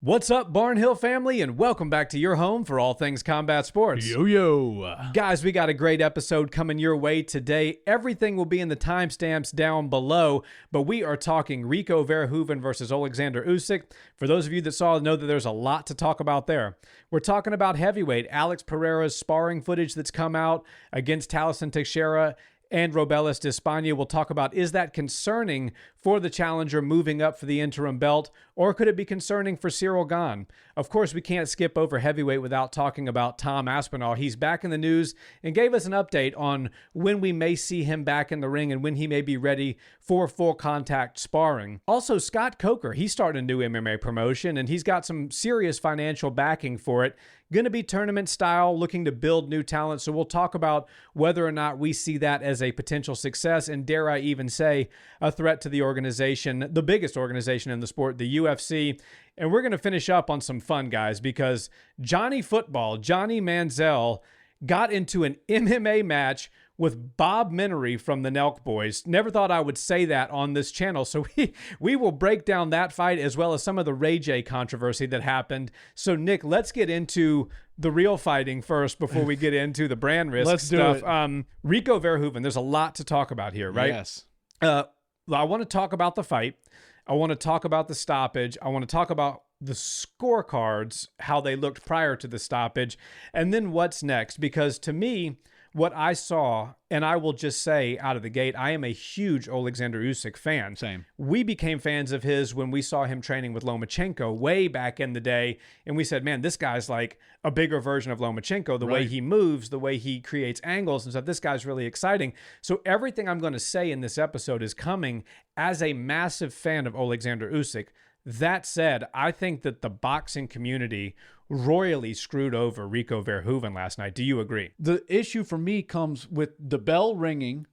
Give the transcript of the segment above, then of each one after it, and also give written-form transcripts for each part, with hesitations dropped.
What's up, Barnhill family, and welcome back to your home for all things combat sports. Yo. Guys, we got a great episode coming your way today. Everything will be in the timestamps down below, but we are talking Rico Verhoeven versus Oleksandr Usyk. For those of you that saw, know that there's a lot to talk about there. We're talking about heavyweight, Alex Pereira's sparring footage that's come out against Talison Teixeira and Robelis de España. We'll talk about, is that concerning for the challenger moving up for the interim belt, or could it be concerning for Ciryl Gane? Of course, we can't skip over heavyweight without talking about Tom Aspinall. He's back in the news and gave us an update on when we may see him back in the ring and when he may be ready for full contact sparring. Also, Scott Coker, he's starting a new MMA promotion and he's got some serious financial backing for it. Going to be tournament style, looking to build new talent. So we'll talk about whether or not we see that as a potential success, and dare I even say, a threat to the organization, the biggest organization in the sport, the UFC. And we're going to finish up on some fun, guys, because Johnny Manziel, got into an MMA match with Bob Menery from the Nelk Boys. Never thought I would say that on this channel. So we will break down that fight as well as some of the Ray J controversy that happened. So Nick, let's get into the real fighting first before we get into the brand risk Let's stuff. do it. Rico Verhoeven, there's a lot to talk about here, right? Yes. I want to talk about the fight. I want to talk about the stoppage. I want to talk about the scorecards, how they looked prior to the stoppage, and then what's next. Because to me, what I saw, and I will just say out of the gate, I am a huge Oleksandr Usyk fan. Same. We became fans of his when we saw him training with Lomachenko way back in the day, and we said, man, this guy's like a bigger version of Lomachenko, the way he moves, the way he creates angles and stuff. This guy's really exciting. So everything I'm going to say in this episode is coming as a massive fan of Oleksandr Usyk. That said, I think that the boxing community royally screwed over Rico Verhoeven last night. Do you agree? The issue for me comes with the bell ringing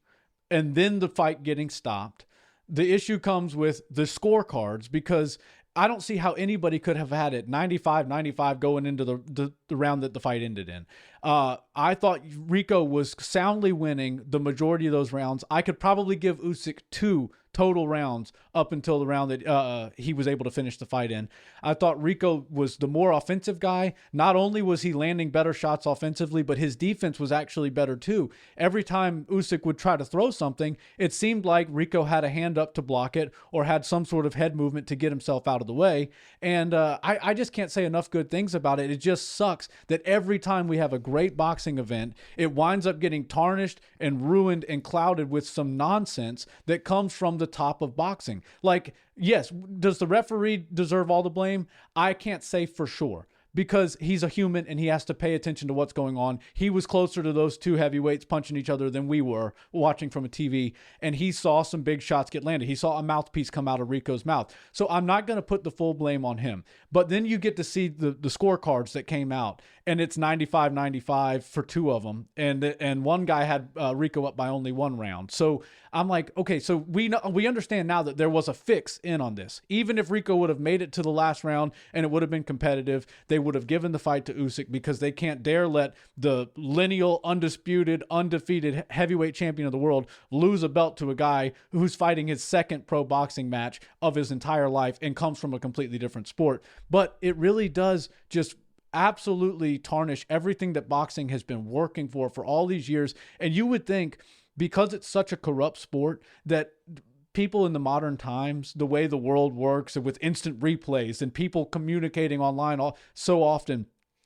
and then the fight getting stopped. The issue comes with the scorecards, because I don't see how anybody could have had it 95-95 going into the round that the fight ended in. I thought Rico was soundly winning the majority of those rounds. I could probably give Usyk 2 total rounds up until the round that he was able to finish the fight in. I thought Rico was the more offensive guy. Not only was he landing better shots offensively, but his defense was actually better too. Every time Usyk would try to throw something, it seemed like Rico had a hand up to block it or had some sort of head movement to get himself out of the way. And I just can't say enough good things about it. It just sucks that every time we have a great boxing event, it winds up getting tarnished and ruined and clouded with some nonsense that comes from the top of boxing. Like, yes, does the referee deserve all the blame? I can't say for sure, because he's a human and he has to pay attention to what's going on. He was closer to those two heavyweights punching each other than we were watching from a TV, and he saw some big shots get landed. He saw a mouthpiece come out of Rico's mouth. So I'm not going to put the full blame on him. But then you get to see the scorecards that came out, and it's 95-95 for 2 of them, and one guy had Rico up by only 1 round. So I'm like, okay, so we understand now that there was a fix in on this. Even if Rico would have made it to the last round and it would have been competitive, they would have given the fight to Usyk, because they can't dare let the lineal, undisputed, undefeated heavyweight champion of the world lose a belt to a guy who's fighting his second pro boxing match of his entire life and comes from a completely different sport. But it really does just absolutely tarnish everything that boxing has been working for all these years. And you would think, because it's such a corrupt sport, that people in the modern times, the way the world works, and with instant replays and people communicating online so often,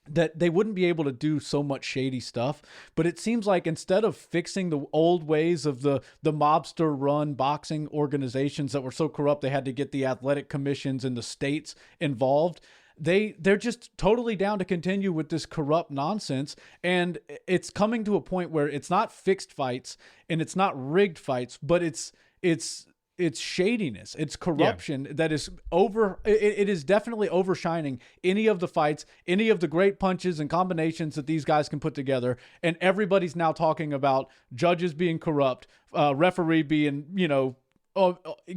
that they wouldn't be able to do so much shady stuff. But it seems like instead of fixing the old ways of the mobster run boxing organizations that were so corrupt they had to get the athletic commissions and the states involved, they're just totally down to continue with this corrupt nonsense. And it's coming to a point where it's not fixed fights and it's not rigged fights, but it's shadiness. It's corruption that is it is definitely overshining any of the fights, any of the great punches and combinations that these guys can put together. And everybody's now talking about judges being corrupt, referee being,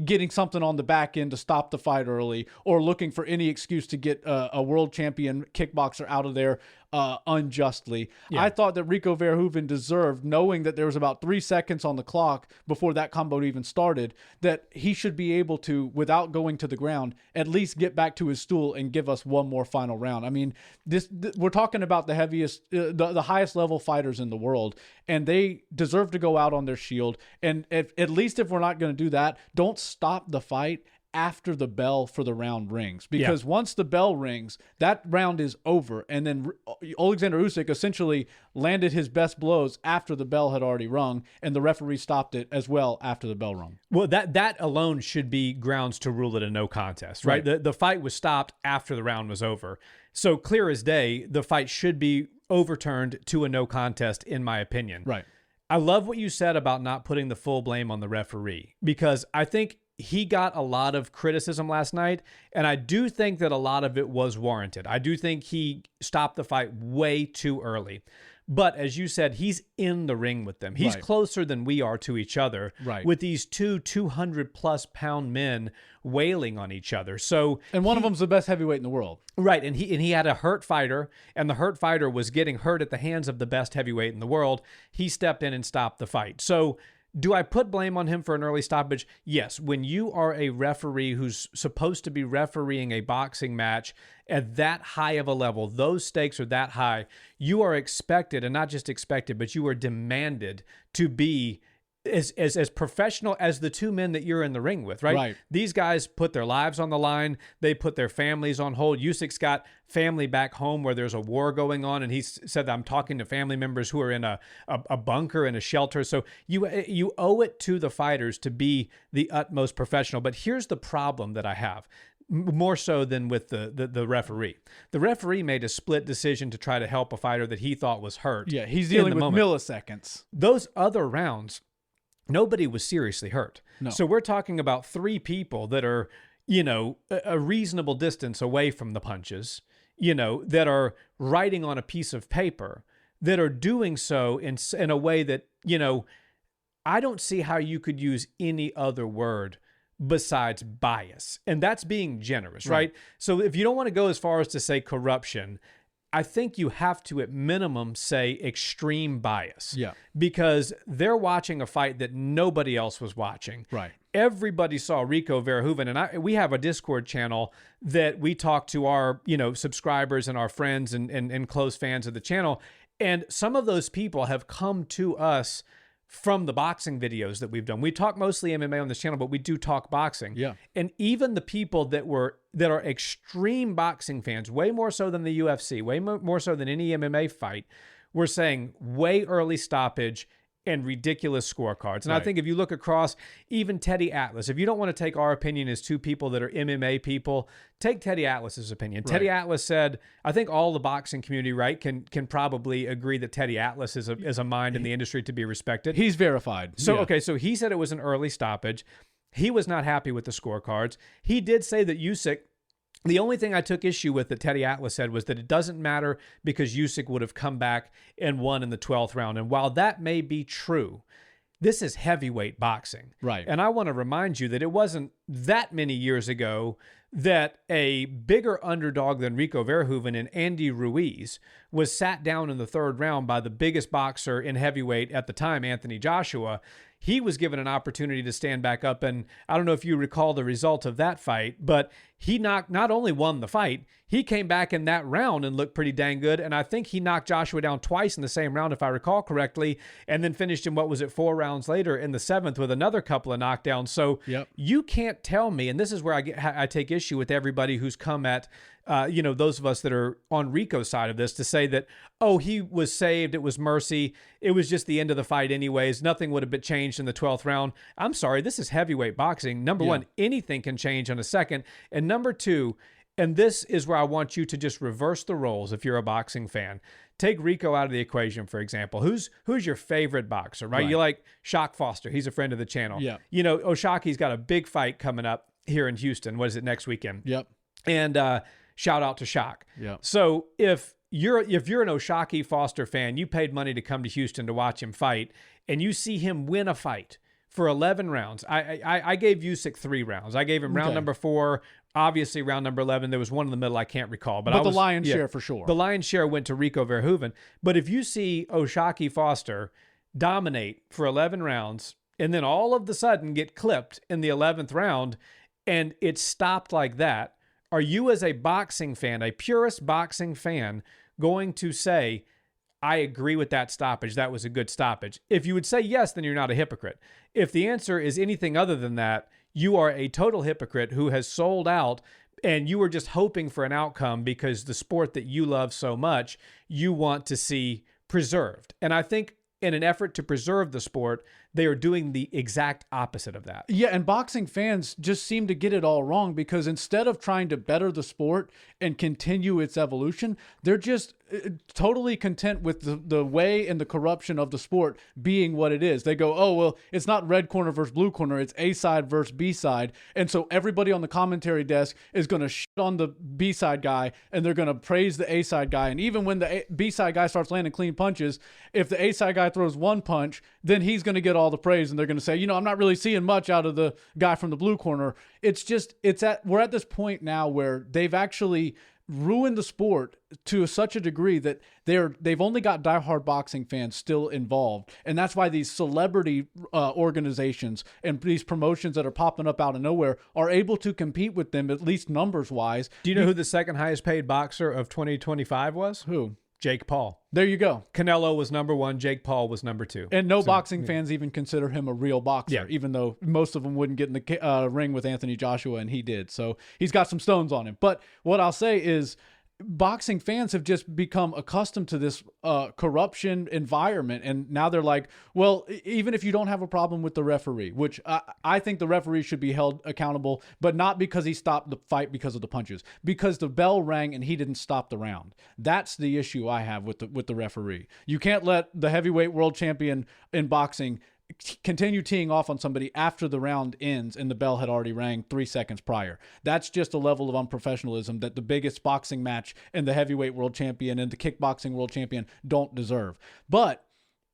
getting something on the back end to stop the fight early, or looking for any excuse to get a world champion kickboxer out of there unjustly. Yeah. I thought that Rico Verhoeven deserved, knowing that there was about 3 seconds on the clock before that combo even started, that he should be able to, without going to the ground, at least get back to his stool and give us one more final round. I mean, we're talking about the heaviest, the highest level fighters in the world, and they deserve to go out on their shield. And at least if we're not going to do that, don't stop the fight after the bell for the round rings, because once the bell rings, that round is over. And then Oleksandr Usyk essentially landed his best blows after the bell had already rung, and the referee stopped it as well after the bell rung. Well, that alone should be grounds to rule it a no contest, right? The fight was stopped after the round was over. So clear as day, the fight should be overturned to a no contest, in my opinion. Right. I love what you said about not putting the full blame on the referee, because I think he got a lot of criticism last night, and I do think that a lot of it was warranted. I do think he stopped the fight way too early. But as you said, he's in the ring with them. He's closer than we are to each other, with these two 200-plus pound men wailing on each other. And one of them's the best heavyweight in the world. Right, and he had a hurt fighter, and the hurt fighter was getting hurt at the hands of the best heavyweight in the world. He stepped in and stopped the fight. So do I put blame on him for an early stoppage? Yes. When you are a referee who's supposed to be refereeing a boxing match at that high of a level, those stakes are that high, you are expected, and not just expected, but you are demanded to be as professional as the two men that you're in the ring with, right? These guys put their lives on the line. They put their families on hold. Usyk's got family back home where there's a war going on, and he said that I'm talking to family members who are in a bunker, in a shelter. So you owe it to the fighters to be the utmost professional. But here's the problem that I have, more so than with the referee. The referee made a split decision to try to help a fighter that he thought was hurt. Yeah, he's dealing with milliseconds. Those other rounds, nobody was seriously hurt. No. So we're talking about 3 people that are, a reasonable distance away from the punches, that are writing on a piece of paper, that are doing so in a way that, I don't see how you could use any other word besides bias. And that's being generous, right? So if you don't want to go as far as to say corruption, I think you have to, at minimum, say extreme bias. Yeah. Because they're watching a fight that nobody else was watching. Right. Everybody saw Rico Verhoeven, and we have a Discord channel that we talk to our, subscribers and our friends and close fans of the channel. And some of those people have come to us from the boxing videos that we've done. We talk mostly MMA on this channel, but we do talk boxing. Yeah. And even the people that are extreme boxing fans, way more so than the UFC, way more so than any MMA fight, were saying way early stoppage and ridiculous scorecards. And I think if you look across even Teddy Atlas, if you don't want to take our opinion as two people that are MMA people, take Teddy Atlas's opinion. Teddy Atlas said, I think all the boxing community, can probably agree that Teddy Atlas is a mind in the industry to be respected. He's verified. So, okay, so he said it was an early stoppage. He was not happy with the scorecards. He did say that Usyk, the only thing I took issue with that Teddy Atlas said was that it doesn't matter because Usyk would have come back and won in the 12th round. And while that may be true, this is heavyweight boxing. Right. And I want to remind you that it wasn't that many years ago that a bigger underdog than Rico Verhoeven and Andy Ruiz was sat down in the 3rd round by the biggest boxer in heavyweight at the time, Anthony Joshua. He was given an opportunity to stand back up, and I don't know if you recall the result of that fight, but he not only won the fight, he came back in that round and looked pretty dang good, and I think he knocked Joshua down twice in the same round, if I recall correctly, and then finished him, 4 rounds later in the 7th with another couple of knockdowns. So you can't tell me, and this is where I take issue with everybody who's come at those of us that are on Rico's side of this, to say that, oh, he was saved, it was mercy, it was just the end of the fight anyways, nothing would have been changed in the 12th round. I'm sorry, this is heavyweight boxing. Number one, anything can change on a second. And number two, and this is where I want you to just reverse the roles if you're a boxing fan. Take Rico out of the equation, for example. Who's your favorite boxer, right? You like Shock Foster. He's a friend of the channel. Yeah. Oshaki's got a big fight coming up here in Houston. What is it, next weekend? Yep. And shout out to Shock. Yeah. So if you're an Oshaki Foster fan, you paid money to come to Houston to watch him fight, and you see him win a fight for 11 rounds. I gave Usyk 3 rounds. I gave him round number 4 Obviously, round number 11, there was one in the middle I can't recall. But the lion's share for sure. The lion's share went to Rico Verhoeven. But if you see O'Shaquie Foster dominate for 11 rounds and then all of the sudden get clipped in the 11th round and it stopped like that, are you as a boxing fan, a purist boxing fan, going to say, I agree with that stoppage, that was a good stoppage? If you would say yes, then you're not a hypocrite. If the answer is anything other than that, you are a total hypocrite who has sold out and you are just hoping for an outcome because the sport that you love so much, you want to see preserved. And I think in an effort to preserve the sport, they are doing the exact opposite of that. Yeah, and boxing fans just seem to get it all wrong because instead of trying to better the sport and continue its evolution, they're just totally content with the way and the corruption of the sport being what it is. They go, oh, well, it's not red corner versus blue corner. It's A side versus B side. And so everybody on the commentary desk is going to shit on the B side guy and they're going to praise the A side guy. And even when the B side guy starts landing clean punches, if the A side guy throws one punch, then he's going to get all the praise and they're going to say, I'm not really seeing much out of the guy from the blue corner. We're at this point now where they've actually ruined the sport to such a degree that they've only got diehard boxing fans still involved. And that's why these celebrity organizations and these promotions that are popping up out of nowhere are able to compete with them, at least numbers wise. Do you know who the second highest paid boxer of 2025 was? Who? Jake Paul. There you go. Canelo was number 1. Jake Paul was number 2. And boxing fans even consider him a real boxer, even though most of them wouldn't get in the ring with Anthony Joshua, and he did. So he's got some stones on him. But what I'll say is boxing fans have just become accustomed to this corruption environment. And now they're like, well, even if you don't have a problem with the referee, which I think the referee should be held accountable, but not because he stopped the fight because of the punches, because the bell rang and he didn't stop the round. That's the issue I have with the referee. You can't let the heavyweight world champion in boxing continue teeing off on somebody after the round ends and the bell had already rang 3 seconds prior. That's just a level of unprofessionalism that the biggest boxing match and the heavyweight world champion and the kickboxing world champion don't deserve. But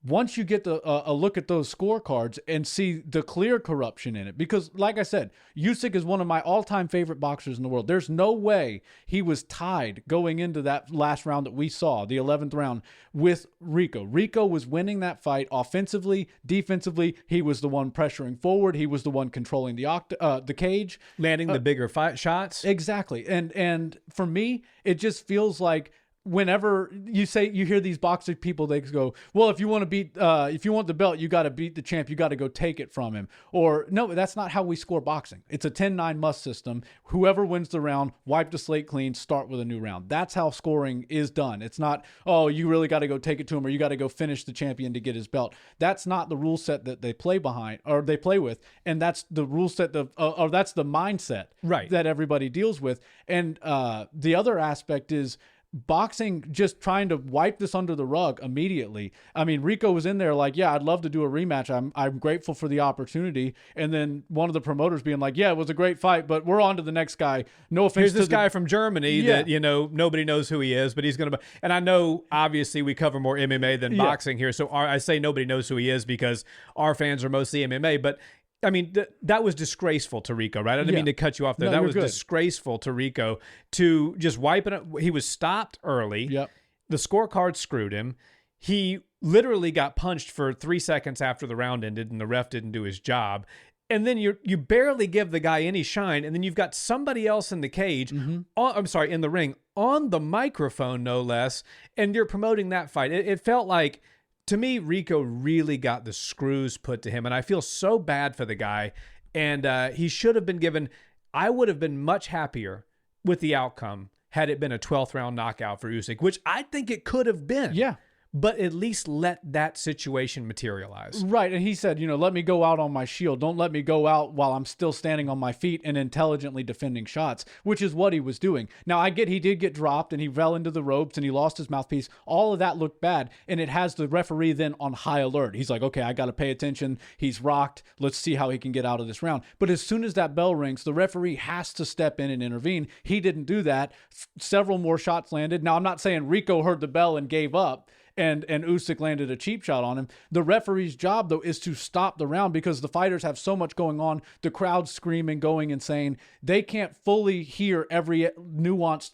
once you get a look at those scorecards and see the clear corruption in it, because like I said, Usyk is one of my all-time favorite boxers in the world. There's no way he was tied going into that last round that we saw, the 11th round, with Rico. Rico was winning that fight offensively, defensively. He was the one pressuring forward. He was the one controlling the cage. Landing the bigger shots. Exactly. And for me, it just feels like whenever you hear these boxing people, they go, well, if you want the belt, you got to beat the champ. You got to go take it from him. Or no, that's not how we score boxing. It's a 10-9 must system. Whoever wins the round, wipe the slate clean, start with a new round. That's how scoring is done. It's not, oh, you really got to go take it to him or you got to go finish the champion to get his belt. That's not the rule set that they play behind or they play with. And that's the rule set or that's the mindset that everybody deals with. And the other aspect is boxing just trying to wipe this under the rug immediately. I mean, Rico was in there like, yeah, I'd love to do a rematch. I'm grateful for the opportunity. And then one of the promoters being like, yeah, it was a great fight, but we're on to the next guy. No offense Here's this guy from Germany that, nobody knows who he is, but he's going to, and I know obviously we cover more MMA than boxing here. So I say nobody knows who he is because our fans are mostly MMA, but I mean, that was disgraceful to Rico, right? I didn't mean to cut you off there. No, that was good. disgraceful to Rico to just wipe it up. He was stopped early. Yep. The scorecard screwed him. He literally got punched for 3 seconds after the round ended, and the ref didn't do his job. And then you barely give the guy any shine, and then you've got somebody else in the cage, in the ring, on the microphone, no less, and you're promoting that fight. It felt like, to me, Rico really got the screws put to him, and I feel so bad for the guy. And he should have been given. I would have been much happier with the outcome had it been a 12th round knockout for Usyk, which I think it could have been. Yeah. But at least let that situation materialize. Right. And he said, let me go out on my shield. Don't let me go out while I'm still standing on my feet and intelligently defending shots, which is what he was doing. Now, I get he did get dropped and he fell into the ropes and he lost his mouthpiece. All of that looked bad. And it has the referee then on high alert. He's like, okay, I got to pay attention. He's rocked. Let's see how he can get out of this round. But as soon as that bell rings, the referee has to step in and intervene. He didn't do that. Several more shots landed. Now, I'm not saying Rico heard the bell and gave up and Usyk landed a cheap shot on him. The referee's job, though, is to stop the round because the fighters have so much going on. The crowd's screaming, going insane. They can't fully hear every nuanced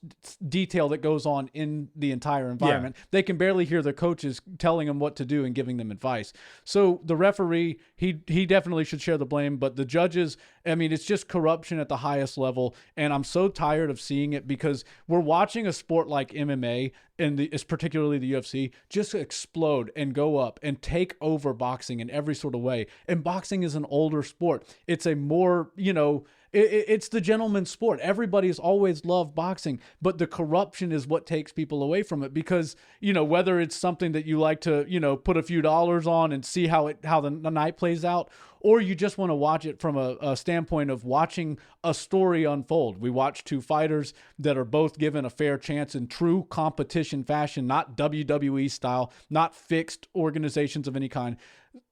detail that goes on in the entire environment. They can barely hear their coaches telling them what to do and giving them advice. So the referee, he definitely should share the blame, but the judges, I mean, it's just corruption at the highest level, and I'm so tired of seeing it because we're watching a sport like MMA, and it's particularly the UFC, just explode and go up and take over boxing in every sort of way. And boxing is an older sport. It's a more, it's the gentleman's sport. Everybody's always loved boxing, but the corruption is what takes people away from it because, whether it's something that you like to, put a few dollars on and see how the night plays out, or you just want to watch it from a standpoint of watching a story unfold. We watch two fighters that are both given a fair chance in true competition fashion, not WWE style, not fixed organizations of any kind.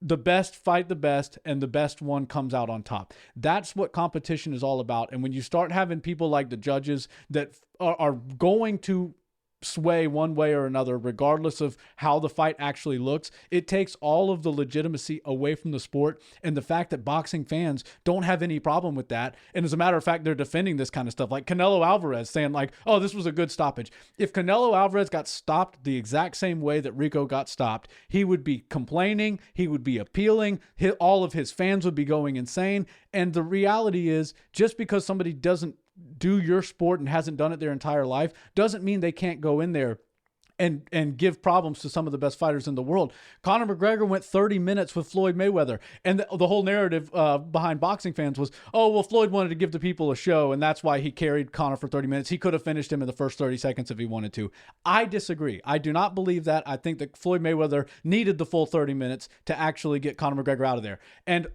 The best fight the best, and the best one comes out on top. That's what competition is all about. And when you start having people like the judges that are going to sway one way or another, regardless of how the fight actually looks, it takes all of the legitimacy away from the sport. And the fact that boxing fans don't have any problem with that. And as a matter of fact, they're defending this kind of stuff, like Canelo Alvarez saying like, oh, this was a good stoppage. If Canelo Alvarez got stopped the exact same way that Rico got stopped, he would be complaining, he would be appealing, all of his fans would be going insane. And the reality is, just because somebody doesn't do your sport and hasn't done it their entire life doesn't mean they can't go in there and give problems to some of the best fighters in the world. Conor McGregor went 30 minutes with Floyd Mayweather, and the whole narrative behind boxing fans was, oh, well, Floyd wanted to give the people a show, and that's why he carried Conor for 30 minutes. He could have finished him in the first 30 seconds if he wanted to. I disagree. I do not believe that. I think that Floyd Mayweather needed the full 30 minutes to actually get Conor McGregor out of there. And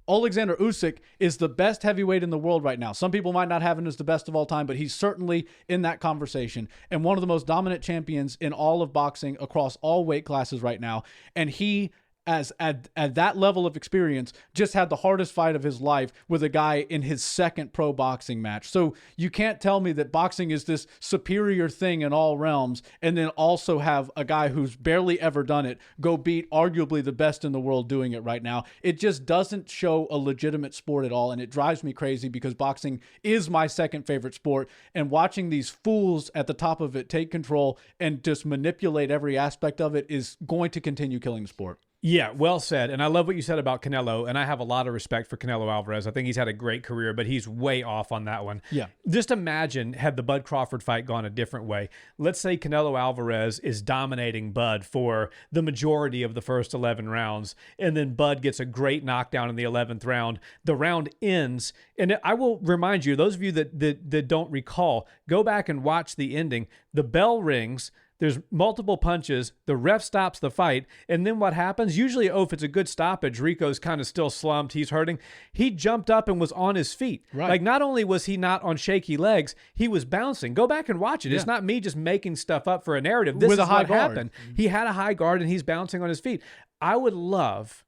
Oleksandr Usyk is the best heavyweight in the world right now. Some people might not have him as the best of all time, but he's certainly in that conversation and one of the most dominant champions in all of boxing across all weight classes right now. And he, at that level of experience, just had the hardest fight of his life with a guy in his second pro boxing match. So you can't tell me that boxing is this superior thing in all realms and then also have a guy who's barely ever done it go beat arguably the best in the world doing it right now. It just doesn't show a legitimate sport at all, and it drives me crazy because boxing is my second favorite sport, and watching these fools at the top of it take control and just manipulate every aspect of it is going to continue killing the sport. Yeah, well said. And I love what you said about Canelo, and I have a lot of respect for Canelo Alvarez. I think he's had a great career, but he's way off on that one. Yeah. Just imagine had the Bud Crawford fight gone a different way. Let's say Canelo Alvarez is dominating Bud for the majority of the first 11 rounds, and then Bud gets a great knockdown in the 11th round. The round ends, and I will remind you, those of you that don't recall, go back and watch the ending. The bell rings. There's multiple punches. The ref stops the fight. And then what happens? Usually, if it's a good stoppage, Rico's kind of still slumped. He's hurting. He jumped up and was on his feet. Right. Like, not only was he not on shaky legs, he was bouncing. Go back and watch it. Yeah. It's not me just making stuff up for a narrative. This with is a high what guard. Happened. He had a high guard, and he's bouncing on his feet. I would love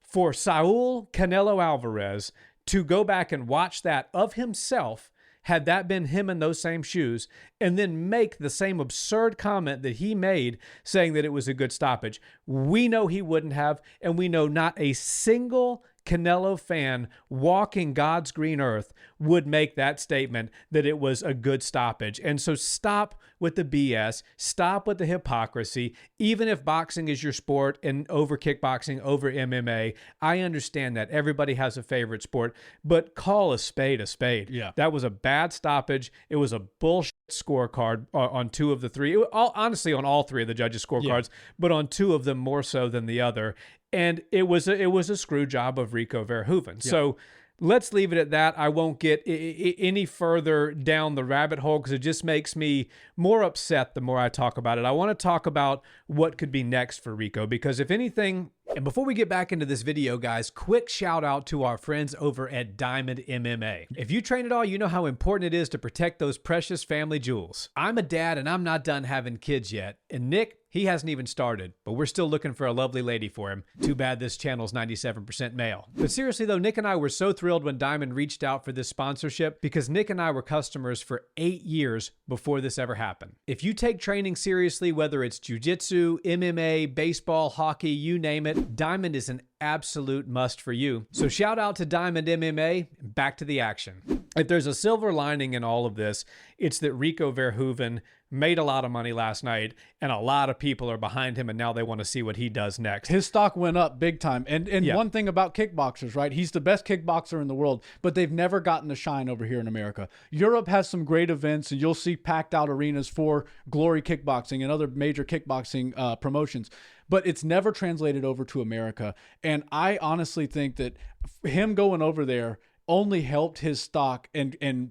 for Saul Canelo Alvarez to go back and watch that of himself, had that been him in those same shoes, and then make the same absurd comment that he made saying that it was a good stoppage. We know he wouldn't have, and we know not a single Canelo fan walking God's green earth would make that statement that it was a good stoppage. And so stop with the BS. Stop with the hypocrisy. Even if boxing is your sport and over kickboxing, over MMA, I understand that. Everybody has a favorite sport, but call a spade a spade. Yeah. That was a bad stoppage. It was a bullshit scorecard on two of the three. Honestly, on all three of the judges' scorecards, but on two of them more so than the other. And it was a screw job of Rico Verhoeven. Yeah. So let's leave it at that. I won't get any further down the rabbit hole because it just makes me more upset the more I talk about it. I want to talk about what could be next for Rico, because if anything, and before we get back into this video, guys, quick shout out to our friends over at Diamond MMA. If you train at all, you know how important it is to protect those precious family jewels. I'm a dad and I'm not done having kids yet. And Nick, he hasn't even started, but we're still looking for a lovely lady for him. Too bad this channel's 97% male. But seriously though, Nick and I were so thrilled when Diamond reached out for this sponsorship because Nick and I were customers for 8 years before this ever happened. If you take training seriously, whether it's jiu-jitsu, MMA, baseball, hockey, you name it, Diamond is an absolute must for you. So shout out to Diamond MMA, back to the action. If there's a silver lining in all of this, it's that Rico Verhoeven made a lot of money last night, and a lot of people are behind him, and now they want to see what he does next. His stock went up big time. And one thing about kickboxers, right? He's the best kickboxer in the world, but they've never gotten the shine over here in America. Europe has some great events, and you'll see packed out arenas for Glory Kickboxing and other major kickboxing promotions, but it's never translated over to America. And I honestly think that him going over there only helped his stock and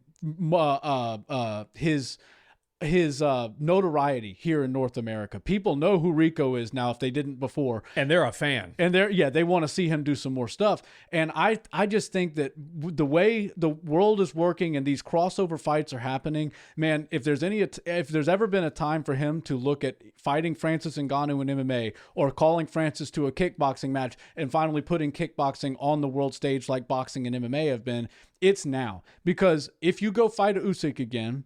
his notoriety here in North America. People know who Rico is now if they didn't before. And they're a fan. And they want to see him do some more stuff. And I just think that the way the world is working and these crossover fights are happening, man, if there's ever been a time for him to look at fighting Francis Ngannou in MMA or calling Francis to a kickboxing match and finally putting kickboxing on the world stage like boxing and MMA have been, it's now. Because if you go fight Usyk again,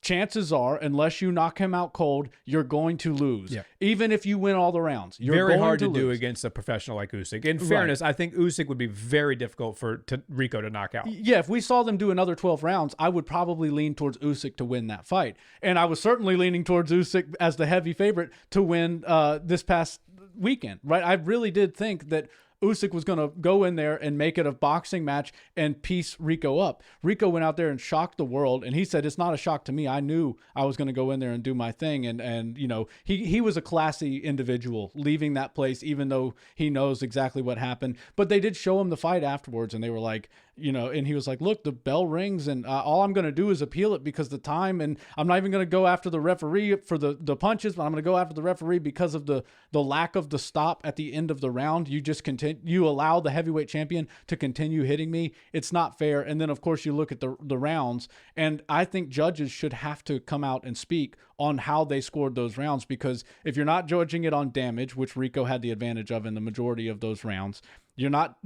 chances are, unless you knock him out cold, you're going to lose. Yeah. Even if you win all the rounds. You're very going hard to lose. do against a professional like Usyk. In fairness, I think Usyk would be very difficult for Rico to knock out. Yeah, if we saw them do another 12 rounds, I would probably lean towards Usyk to win that fight. And I was certainly leaning towards Usyk as the heavy favorite to win this past weekend, right? I really did think that Usyk was going to go in there and make it a boxing match and piece Rico up. Rico went out there and shocked the world, and he said, it's not a shock to me. I knew I was going to go in there and do my thing. And you know, he was a classy individual leaving that place, even though he knows exactly what happened. But they did show him the fight afterwards, and they were like, you know, and he was like, look, the bell rings, and all I'm going to do is appeal it because the time, and I'm not even going to go after the referee for the punches, but I'm going to go after the referee because of the lack of the stop at the end of the round. You just continue, you allow the heavyweight champion to continue hitting me. It's not fair. And then, of course, you look at the rounds, and I think judges should have to come out and speak on how they scored those rounds, because if you're not judging it on damage, which Rico had the advantage of in the majority of those rounds, you're not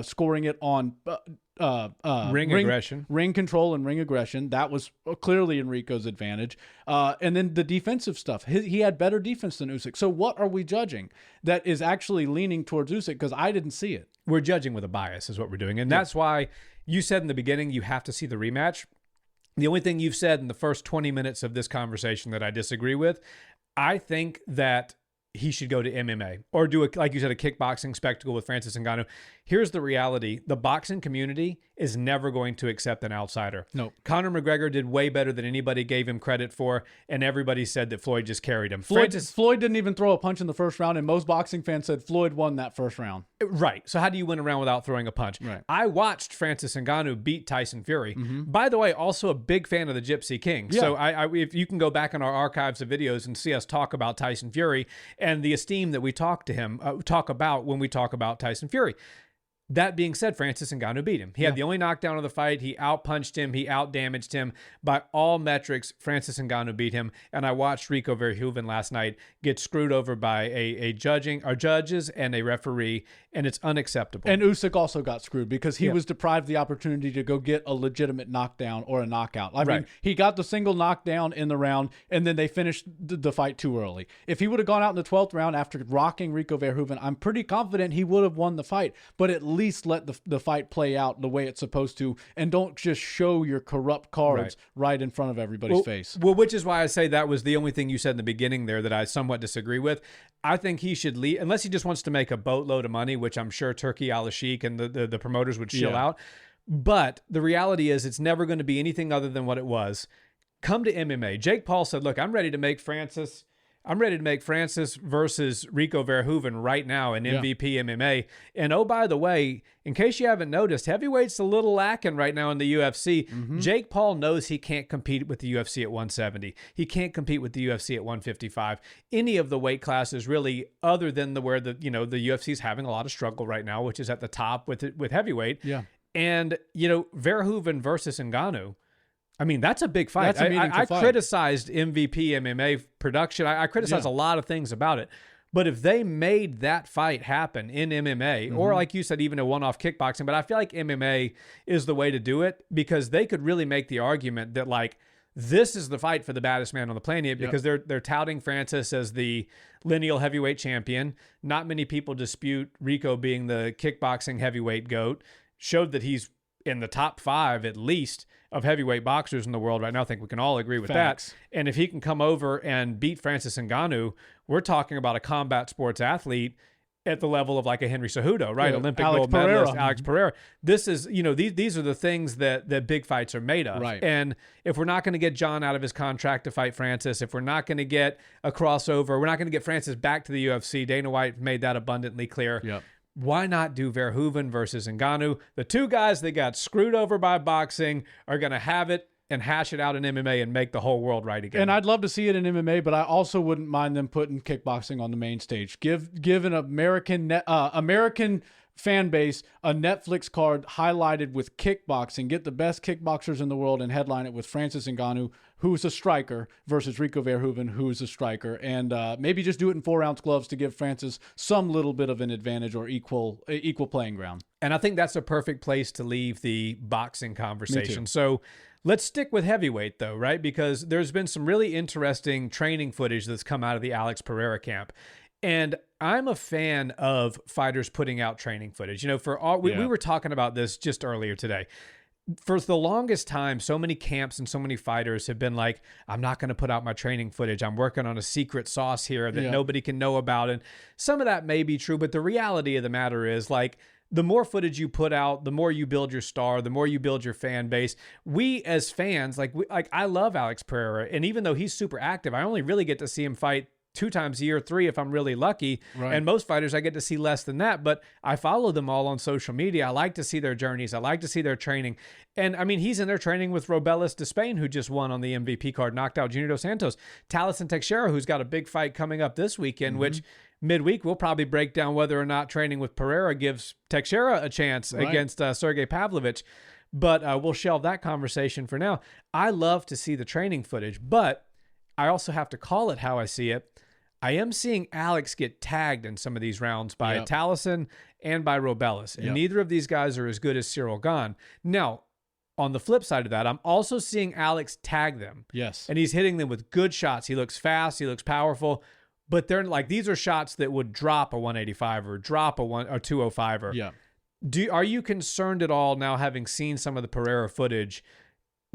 scoring it on ring control and ring aggression. That was clearly in Rico's advantage. And then the defensive stuff. He had better defense than Usyk. So what are we judging that is actually leaning towards Usyk? Because I didn't see it. We're judging with a bias is what we're doing. And that's why you said in the beginning you have to see the rematch. The only thing you've said in the first 20 minutes of this conversation that I disagree with, I think that he should go to MMA or do, like you said, a kickboxing spectacle with Francis Ngannou. Here's the reality. The boxing community is never going to accept an outsider. No. Conor McGregor did way better than anybody gave him credit for, and everybody said that Floyd just carried him. Floyd didn't even throw a punch in the first round, and most boxing fans said Floyd won that first round. Right. So how do you win a round without throwing a punch? Right. I watched Francis Ngannou beat Tyson Fury. By the way, also a big fan of the Gypsy King. Yeah. So if you can go back in our archives of videos and see us talk about Tyson Fury and the esteem that we talk about when we talk about Tyson Fury. That being said, Francis Ngannou beat him. He had the only knockdown of the fight. He outpunched him. He outdamaged him. By all metrics, Francis Ngannou beat him. And I watched Rico Verhoeven last night get screwed over by judges and a referee, and it's unacceptable. And Usyk also got screwed because he was deprived the opportunity to go get a legitimate knockdown or a knockout. I mean, he got the single knockdown in the round, and then they finished the fight too early. If he would have gone out in the 12th round after rocking Rico Verhoeven, I'm pretty confident he would have won the fight. But at least let the fight play out the way it's supposed to, and don't just show your corrupt cards right in front of everybody's face. Well, which is why I say that was the only thing you said in the beginning there that I somewhat disagree with. I think he should leave, unless he just wants to make a boatload of money, which I'm sure Turki Al-Sheikh and the promoters would shill out. But the reality is it's never going to be anything other than what it was. Come to MMA. Jake Paul said, look, I'm ready to make Francis versus Rico Verhoeven right now in MVP MMA. And oh, by the way, in case you haven't noticed, heavyweight's a little lacking right now in the UFC. Jake Paul knows he can't compete with the UFC at 170. He can't compete with the UFC at 155. Any of the weight classes really, other than where the UFC is having a lot of struggle right now, which is at the top with heavyweight. Yeah. And, Verhoeven versus Ngannou, I mean, that's a big fight. That's a meaningful I fight. criticized MVP MMA production. I criticize a lot of things about it. But if they made that fight happen in MMA, or like you said, even a one-off kickboxing, but I feel like MMA is the way to do it, because they could really make the argument that, like, this is the fight for the baddest man on the planet, because they're touting Francis as the lineal heavyweight champion. Not many people dispute Rico being the kickboxing heavyweight GOAT. Showed that he's in the top 5 at least of heavyweight boxers in the world right now. I think we can all agree with that. And if he can come over and beat Francis Ngannou, we're talking about a combat sports athlete at the level of like a Henry Cejudo, right? Yeah, Olympic Alex gold Pereira. medalist, Alex Pereira. This is, these are the things that big fights are made of. Right. And if we're not going to get John out of his contract to fight Francis, if we're not going to get a crossover, we're not going to get Francis back to the UFC. Dana White made that abundantly clear. Yep. Why not do Verhoeven versus Ngannou? The two guys that got screwed over by boxing are going to have it and hash it out in MMA and make the whole world right again. And I'd love to see it in MMA, but I also wouldn't mind them putting kickboxing on the main stage. Give an American fan base a Netflix card highlighted with kickboxing. Get the best kickboxers in the world and headline it with Francis Ngannou, who's a striker, versus Rico Verhoeven, who's a striker. And maybe just do it in 4-ounce gloves to give Francis some little bit of an advantage or equal playing ground. And I think that's a perfect place to leave the boxing conversation. So let's stick with heavyweight, though, right? Because there's been some really interesting training footage that's come out of the Alex Pereira camp. And I'm a fan of fighters putting out training footage. We were talking about this just earlier today. For the longest time, so many camps and so many fighters have been like, I'm not going to put out my training footage. I'm working on a secret sauce here that nobody can know about. And some of that may be true, but the reality of the matter is, like, the more footage you put out, the more you build your star, the more you build your fan base. We as fans, I love Alex Pereira. And even though he's super active, I only really get to see him fight 2 times a year, 3 if I'm really lucky. Right. And most fighters I get to see less than that, but I follow them all on social media. I like to see their journeys. I like to see their training. And I mean, he's in there training with Robelis Despain, who just won on the MVP card, knocked out Junior Dos Santos. Talison Teixeira, who's got a big fight coming up this weekend, which midweek we'll probably break down whether or not training with Pereira gives Teixeira a chance against Sergey Pavlovich. But we'll shelve that conversation for now. I love to see the training footage, but I also have to call it how I see it. I am seeing Alex get tagged in some of these rounds by Talison and by Robelis, and neither of these guys are as good as Ciryl Gane. Now, on the flip side of that, I'm also seeing Alex tag them. Yes. And he's hitting them with good shots. He looks fast. He looks powerful. But they're like, these are shots that would drop a 185 or drop a 205. Yeah. Are you concerned at all now, having seen some of the Pereira footage,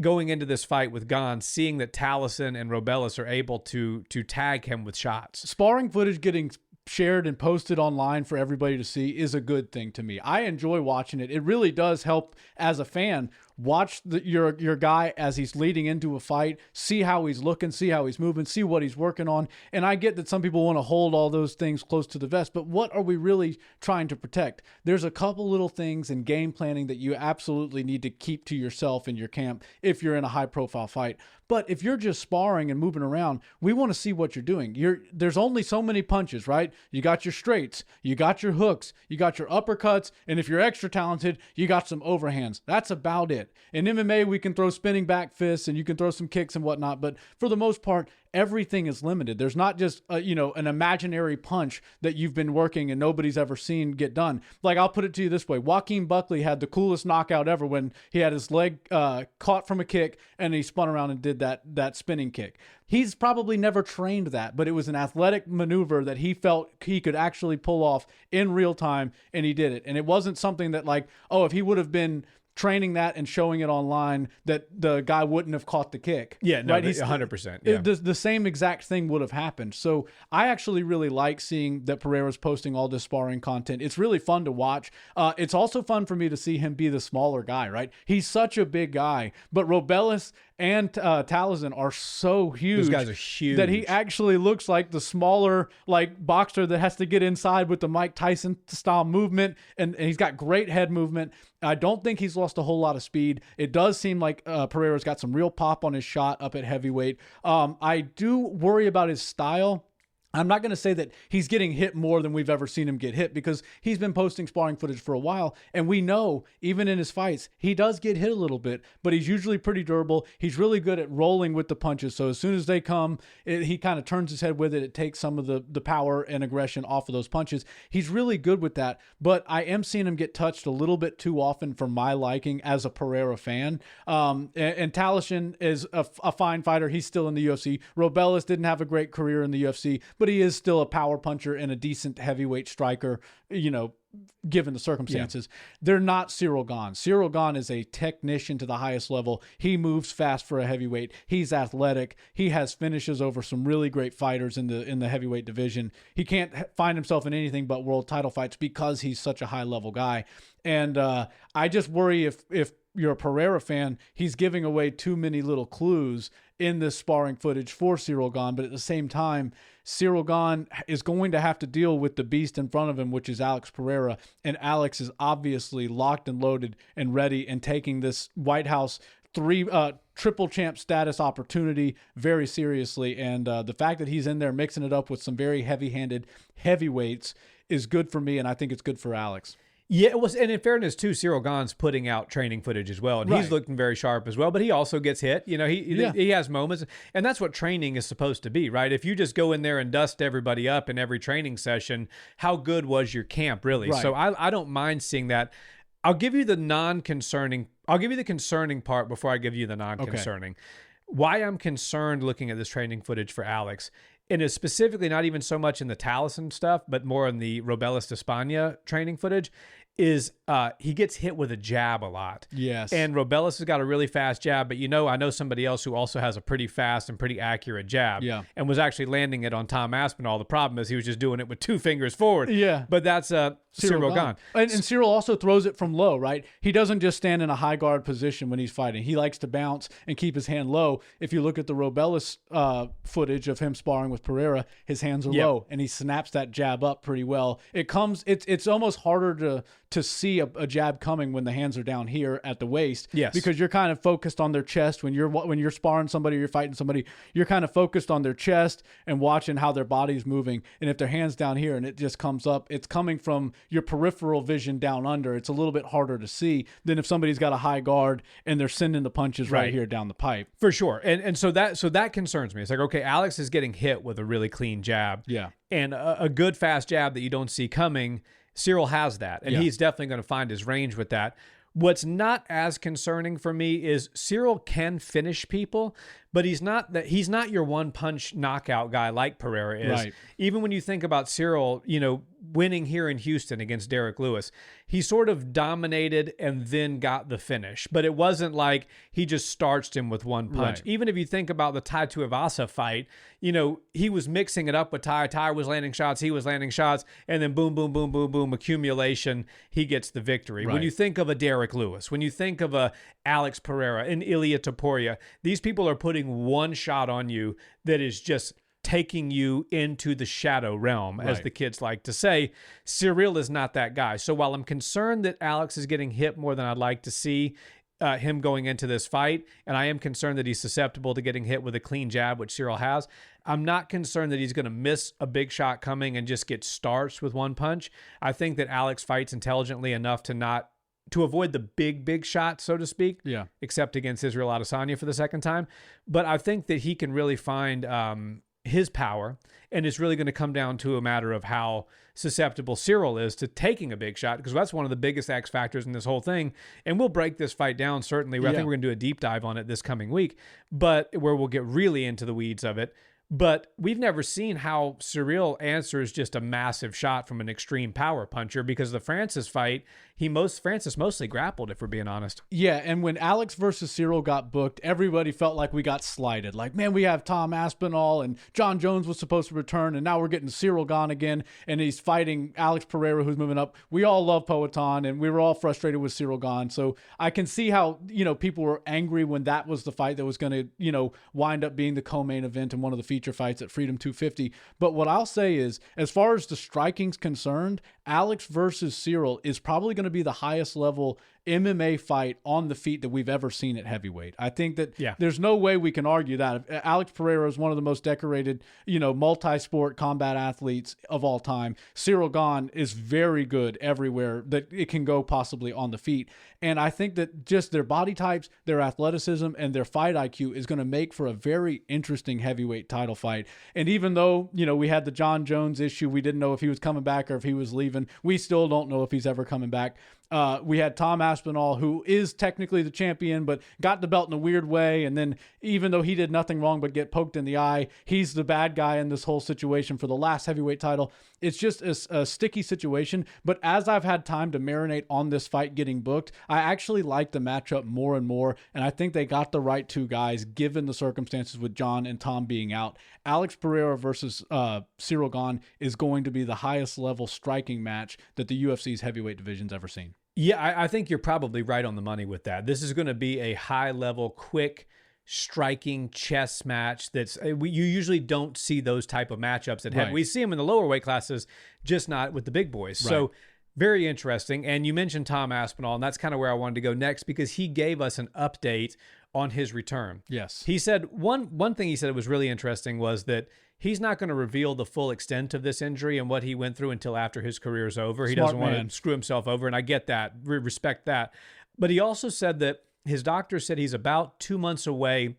going into this fight with Gane, seeing that Talison and Robelis are able to tag him with shots? Sparring footage getting shared and posted online for everybody to see is a good thing to me. I enjoy watching it. It really does help as a fan. Watch your guy as he's leading into a fight, see how he's looking, see how he's moving, see what he's working on. And I get that some people want to hold all those things close to the vest, but what are we really trying to protect? There's a couple little things in game planning that you absolutely need to keep to yourself in your camp if you're in a high-profile fight. But if you're just sparring and moving around, we want to see what you're doing. There's only so many punches, right? You got your straights, you got your hooks, you got your uppercuts, and if you're extra talented, you got some overhands. That's about it. In MMA, we can throw spinning back fists and you can throw some kicks and whatnot, but for the most part, everything is limited. There's not just an imaginary punch that you've been working and nobody's ever seen get done. Like, I'll put it to you this way. Joaquin Buckley had the coolest knockout ever when he had his leg caught from a kick and he spun around and did that spinning kick. He's probably never trained that, but it was an athletic maneuver that he felt he could actually pull off in real time, and he did it. And it wasn't something that, like, if he would have been training that and showing it online, that the guy wouldn't have caught the kick. Yeah, no, right? 100%. Yeah. The same exact thing would have happened. So I actually really like seeing that Pereira's posting all this sparring content. It's really fun to watch. It's also fun for me to see him be the smaller guy, right? He's such a big guy, but Robelis and Talison are so huge. Those guys are huge. That he actually looks like the smaller, like, boxer that has to get inside with the Mike Tyson style movement, and he's got great head movement. I don't think he's lost a whole lot of speed. It does seem like Pereira's got some real pop on his shot up at heavyweight. I do worry about his style. I'm not going to say that he's getting hit more than we've ever seen him get hit, because he's been posting sparring footage for a while. And we know, even in his fights, he does get hit a little bit, but he's usually pretty durable. He's really good at rolling with the punches. So as soon as they come, he kind of turns his head with it. It takes some of the power and aggression off of those punches. He's really good with that. But I am seeing him get touched a little bit too often for my liking as a Pereira fan. And Talashin is a fine fighter. He's still in the UFC. Robelis didn't have a great career in the UFC, but he is still a power puncher and a decent heavyweight striker, given the circumstances. Yeah. They're not Ciryl Gane. Ciryl Gane is a technician to the highest level. He moves fast for a heavyweight. He's athletic. He has finishes over some really great fighters in the heavyweight division. He can't find himself in anything but world title fights because he's such a high level guy. And I just worry if you're a Pereira fan, he's giving away too many little clues in this sparring footage for Ciryl Gane. But at the same time, Ciryl Gane is going to have to deal with the beast in front of him, which is Alex Pereira. And Alex is obviously locked and loaded and ready and taking this White House triple champ status opportunity very seriously. And the fact that he's in there mixing it up with some very heavy-handed heavyweights is good for me, and I think it's good for Alex. Yeah, it was, and in fairness too, Ciryl Gane's putting out training footage as well, and he's looking very sharp as well. But he also gets hit. He has moments, and that's what training is supposed to be, right? If you just go in there and dust everybody up in every training session, how good was your camp really? Right. So I don't mind seeing that. I'll give you the concerning part before I give you the non-concerning. Okay. Why I'm concerned looking at this training footage for Alex, and is specifically not even so much in the Taliesin stuff, but more in the Robelis España training footage, is he gets hit with a jab a lot. Yes. And Robelis has got a really fast jab, but I know somebody else who also has a pretty fast and pretty accurate jab. Yeah. And was actually landing it on Tom Aspinall. The problem is he was just doing it with 2 fingers forward. Yeah. But that's Ciryl Gane. And Ciryl also throws it from low, right? He doesn't just stand in a high guard position when he's fighting. He likes to bounce and keep his hand low. If you look at the Robelis footage of him sparring with Pereira, his hands are low, and he snaps that jab up pretty well. It's almost harder to see a jab coming when the hands are down here at the waist. Yes. Because you're kind of focused on their chest when you're sparring somebody or you're fighting somebody. You're kind of focused on their chest and watching how their body's moving. And if their hand's down here and it just comes up, it's coming from your peripheral vision down under. It's a little bit harder to see than if somebody's got a high guard and they're sending the punches right here down the pipe. For sure. And so that concerns me. It's like, okay, Alex is getting hit with a really clean jab. Yeah. And a good fast jab that you don't see coming. Ciryl has that, and he's definitely going to find his range with that. What's not as concerning for me is Ciryl can finish people, but he's not your one-punch knockout guy like Pereira is. Right. Even when you think about Ciryl, winning here in Houston against Derek Lewis, he sort of dominated and then got the finish. But it wasn't like he just starched him with one punch. Right. Even if you think about the Tai Tuivasa fight, he was mixing it up with Tai. Tai was landing shots, he was landing shots, and then boom, boom, boom, boom, boom, accumulation, he gets the victory. Right. When you think of a Derek Lewis, when you think of a Alex Pereira, an Ilia Topuria, these people are putting one shot on you that is just taking you into the shadow realm, as the kids like to say. Ciryl is not that guy. So while I'm concerned that Alex is getting hit more than I'd like to see him going into this fight, and I am concerned that he's susceptible to getting hit with a clean jab, which Ciryl has, I'm not concerned that he's going to miss a big shot coming and just get starched with one punch. I think that Alex fights intelligently enough to avoid the big shot, so to speak, except against Ciryl Adesanya for the second time. But I think that he can really find his power, and it's really going to come down to a matter of how susceptible Ciryl is to taking a big shot, because that's one of the biggest X factors in this whole thing. And we'll break this fight down, certainly. I think we're going to do a deep dive on it this coming week, but where we'll get really into the weeds of it. But we've never seen how Ciryl answers just a massive shot from an extreme power puncher, because the Francis fight, Francis mostly grappled, if we're being honest. Yeah, and when Alex versus Ciryl got booked, everybody felt like we got slighted. Like, man, we have Tom Aspinall, and John Jones was supposed to return, and now we're getting Ciryl Gane again, and he's fighting Alex Pereira, who's moving up. We all love Poatan, and we were all frustrated with Ciryl Gane. So I can see how, people were angry when that was the fight that was going to, wind up being the co-main event and one of the feature fights at Freedom 250. But what I'll say is, as far as the striking's concerned, Alex versus Ciryl is probably going to be the highest level MMA fight on the feet that we've ever seen at heavyweight. I think that Yeah. there's no way we can argue that. Alex Pereira is one of the most decorated, multi-sport combat athletes of all time. Ciryl Gane is very good everywhere that it can go possibly on the feet. And I think that just their body types, their athleticism, and their fight IQ is going to make for a very interesting heavyweight title fight. And even though, we had the John Jones issue, we didn't know if he was coming back or if he was leaving. We still don't know if he's ever coming back. We had Tom Aspinall, who is technically the champion, but got the belt in a weird way. And then even though he did nothing wrong but get poked in the eye, he's the bad guy in this whole situation for the last heavyweight title. It's just a sticky situation. But as I've had time to marinate on this fight getting booked, I actually like the matchup more and more. And I think they got the right two guys, given the circumstances with John and Tom being out. Alex Pereira versus Ciryl Gane is going to be the highest level striking match that the UFC's heavyweight division's ever seen. Yeah, I think you're probably right on the money with that. This is going to be a high-level, quick, striking chess match. You usually don't see those type of matchups at heavy. Right. We see them in the lower weight classes, just not with the big boys. Right. So very interesting. And you mentioned Tom Aspinall, and that's kind of where I wanted to go next because he gave us an update on his return. Yes. He said one thing he said was really interesting was that he's not going to reveal the full extent of this injury and what he went through until after his career is over. He doesn't want to screw himself over, and I get that, respect that. But he also said that his doctor said he's about 2 months away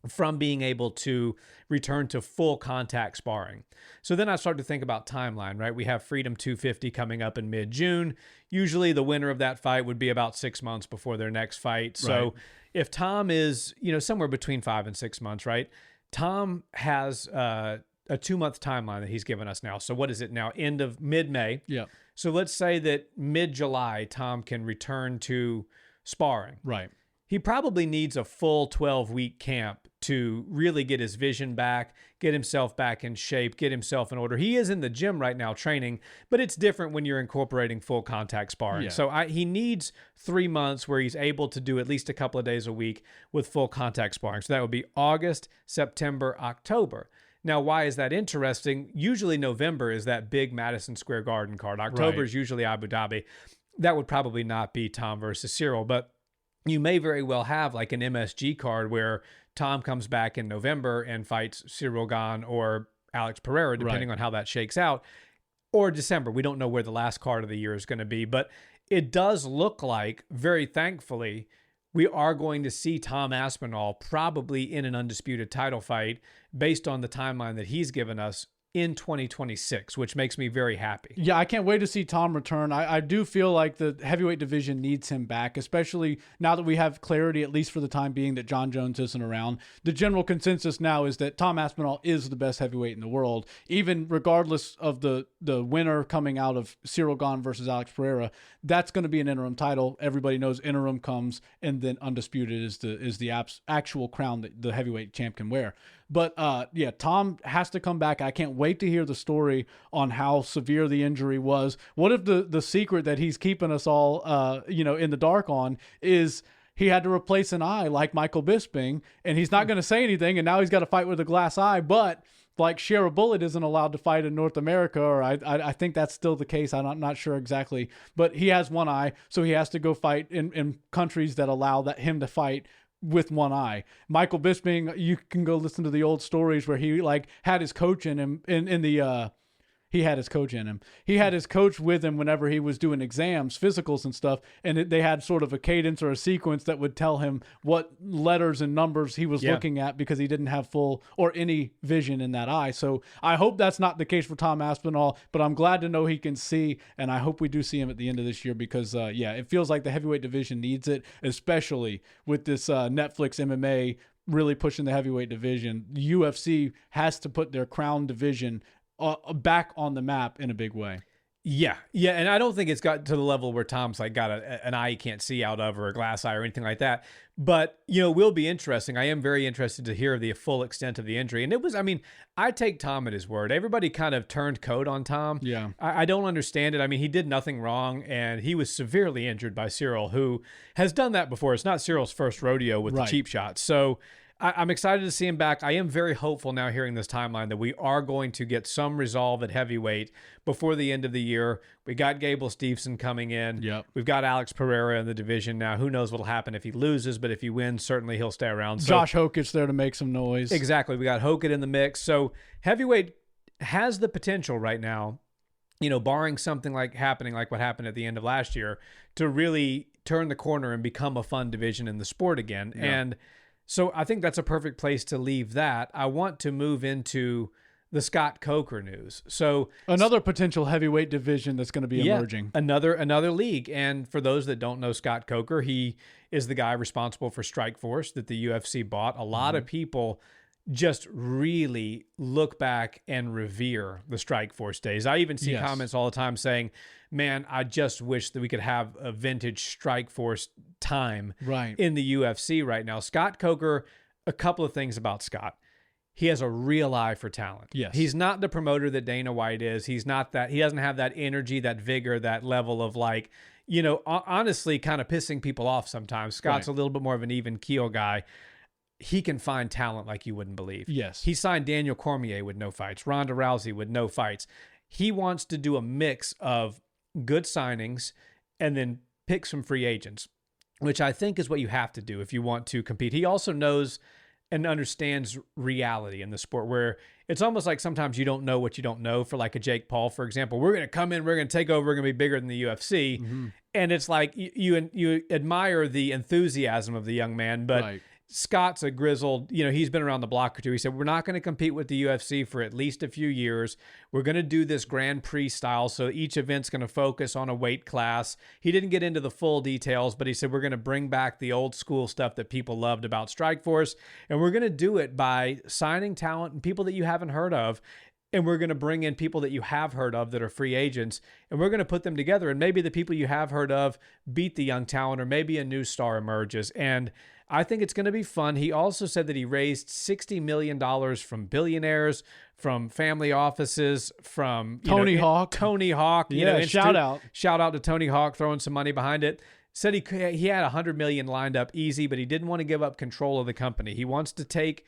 from being able to return to full contact sparring. So then I start to think about timeline, right? We have Freedom 250 coming up in mid-June. Usually the winner of that fight would be about 6 months before their next fight. So Right. if Tom is, somewhere between 5 and 6 months, right? Tom has a 2-month timeline that he's given us now. So what is it now? End of mid-May. Yeah. So let's say that mid-July, Tom can return to sparring. Right. He probably needs a full 12-week camp to really get his vision back, get himself back in shape, get himself in order. He is in the gym right now training, but it's different when you're incorporating full contact sparring. Yeah. So he needs 3 months where he's able to do at least a couple of days a week with full contact sparring. So that would be August, September, October. Now, why is that interesting? Usually November is that big Madison Square Garden card. October is usually Abu Dhabi. That would probably not be Tom versus Ciryl, but you may very well have like an MSG card where Tom comes back in November and fights Ciryl Gane or Alex Pereira, depending on how that shakes out, or December. We don't know where the last card of the year is going to be, but it does look like, very thankfully, we are going to see Tom Aspinall probably in an undisputed title fight based on the timeline that he's given us in 2026, which makes me very happy. Yeah, I can't wait to see Tom return. I do feel like the heavyweight division needs him back, especially now that we have clarity, at least for the time being, that John Jones isn't around. The general consensus now is that Tom Aspinall is the best heavyweight in the world, even regardless of the winner coming out of Ciryl Gane versus Alex Pereira. That's going to be an interim title. Everybody knows interim comes, and then undisputed is the actual crown that the heavyweight champ can wear. But yeah, Tom has to come back. I can't wait to hear the story on how severe the injury was. What if the secret that he's keeping us all in the dark on is he had to replace an eye like Michael Bisping, and he's not going to say anything, and now he's got to fight with a glass eye, but like Share a Bullet isn't allowed to fight in North America, or I think that's still the case. I'm not sure exactly, but he has one eye, so he has to go fight in countries that allow him to fight with one eye. Michael Bisping, you can go listen to the old stories where he had his coach in him he had his coach in him. He had his coach with him whenever he was doing exams, physicals and stuff, and they had sort of a cadence or a sequence that would tell him what letters and numbers he was looking at because he didn't have full or any vision in that eye. So I hope that's not the case for Tom Aspinall, but I'm glad to know he can see, and I hope we do see him at the end of this year because, it feels like the heavyweight division needs it, especially with this Netflix MMA really pushing the heavyweight division. The UFC has to put their crown division back on the map in a big way. Yeah, and I don't think it's got to the level where Tom's got an eye he can't see out of or a glass eye or anything like that. But, will be interesting. I am very interested to hear the full extent of the injury. And I take Tom at his word. Everybody kind of turned coat on Tom. Yeah. I don't understand it. He did nothing wrong, and he was severely injured by Ciryl, who has done that before. It's not Cyryl's first rodeo with the cheap shots. So I'm excited to see him back. I am very hopeful now hearing this timeline that we are going to get some resolve at heavyweight before the end of the year. We got Gable Steveson coming in. Yep. We've got Alex Pereira in the division now. Who knows what will happen if he loses, but if he wins, certainly he'll stay around. So, Josh Hokit's there to make some noise. Exactly. We got Hokit in the mix. So heavyweight has the potential right now, barring something like what happened at the end of last year, to really turn the corner and become a fun division in the sport again. Yeah. And so I think that's a perfect place to leave that. I want to move into the Scott Coker news. So another potential heavyweight division that's going to be emerging. Another league. And for those that don't know Scott Coker, he is the guy responsible for Strikeforce that the UFC bought. A lot of people just really look back and revere the Strikeforce days. I even see comments all the time saying, man, I just wish that we could have a vintage Strikeforce time in the UFC right now. Scott Coker, a couple of things about Scott. He has a real eye for talent. Yes. He's not the promoter that Dana White is. He's not that. He doesn't have that energy, that vigor, that level of honestly kind of pissing people off sometimes. Scott's a little bit more of an even keel guy. He can find talent like you wouldn't believe. Yes. He signed Daniel Cormier with no fights, Ronda Rousey with no fights. He wants to do a mix of good signings and then pick some free agents, which I think is what you have to do if you want to compete. He also knows and understands reality in the sport, where it's almost like sometimes you don't know what you don't know. For like a Jake Paul, for example, we're going to come in, we're going to take over, we're going to be bigger than the UFC. And it's like you admire the enthusiasm of the young man, but Scott's a grizzled, he's been around the block or two. He said, we're not going to compete with the UFC for at least a few years. We're going to do this Grand Prix style. So each event's going to focus on a weight class. He didn't get into the full details, but he said, we're going to bring back the old school stuff that people loved about Strikeforce. And we're going to do it by signing talent and people that you haven't heard of. And we're going to bring in people that you have heard of that are free agents, and we're going to put them together. And maybe the people you have heard of beat the young talent, or maybe a new star emerges. And I think it's going to be fun. He also said that he raised $60 million from billionaires, from family offices, from Tony Hawk. Shout out to Tony Hawk throwing some money behind it. Said he had $100 million lined up easy, but he didn't want to give up control of the company. He wants to take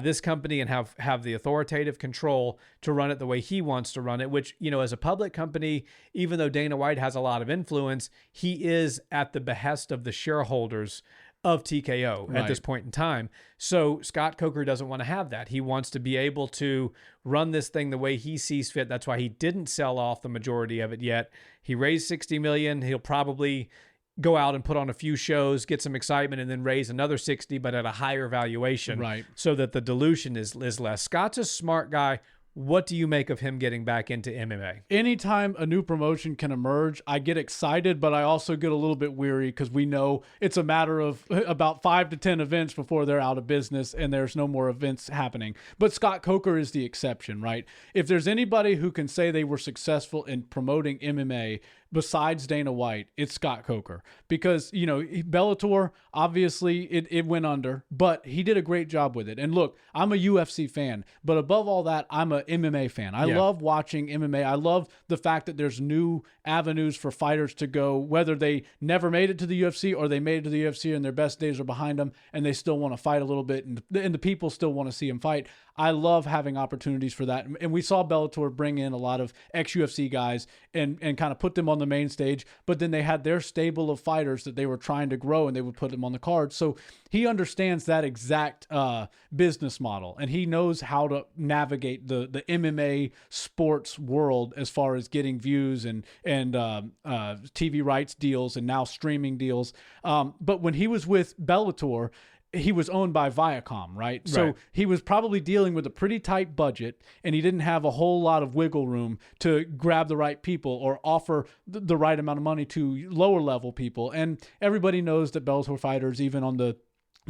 this company and have the authoritative control to run it the way he wants to run it, which, as a public company, even though Dana White has a lot of influence, he is at the behest of the shareholders of TKO at this point in time. So Scott Coker doesn't want to have that. He wants to be able to run this thing the way he sees fit. That's why he didn't sell off the majority of it yet. He raised $60 million. He'll probably go out and put on a few shows, get some excitement, and then raise another 60, but at a higher valuation, so that the dilution is less. Scott's a smart guy. What do you make of him getting back into MMA? Anytime a new promotion can emerge, I get excited, but I also get a little bit weary because we know it's a matter of about 5 to 10 events before they're out of business and there's no more events happening. But Scott Coker is the exception, right? If there's anybody who can say they were successful in promoting MMA besides Dana White, it's Scott Coker. Because, Bellator, obviously it went under, but he did a great job with it. And look, I'm a UFC fan, but above all that, I'm a MMA fan. I love watching MMA. I love the fact that there's new avenues for fighters to go, whether they never made it to the UFC or they made it to the UFC and their best days are behind them and they still want to fight a little bit and the people still want to see them fight. I love having opportunities for that. And we saw Bellator bring in a lot of ex-UFC guys and kind of put them on the main stage, but then they had their stable of fighters that they were trying to grow and they would put them on the card. So he understands that exact business model, and he knows how to navigate the MMA sports world as far as getting views and TV rights deals and now streaming deals. But when he was with Bellator, he was owned by Viacom, right? So he was probably dealing with a pretty tight budget, and he didn't have a whole lot of wiggle room to grab the right people or offer the right amount of money to lower level people. And everybody knows that Bellator fighters, even on the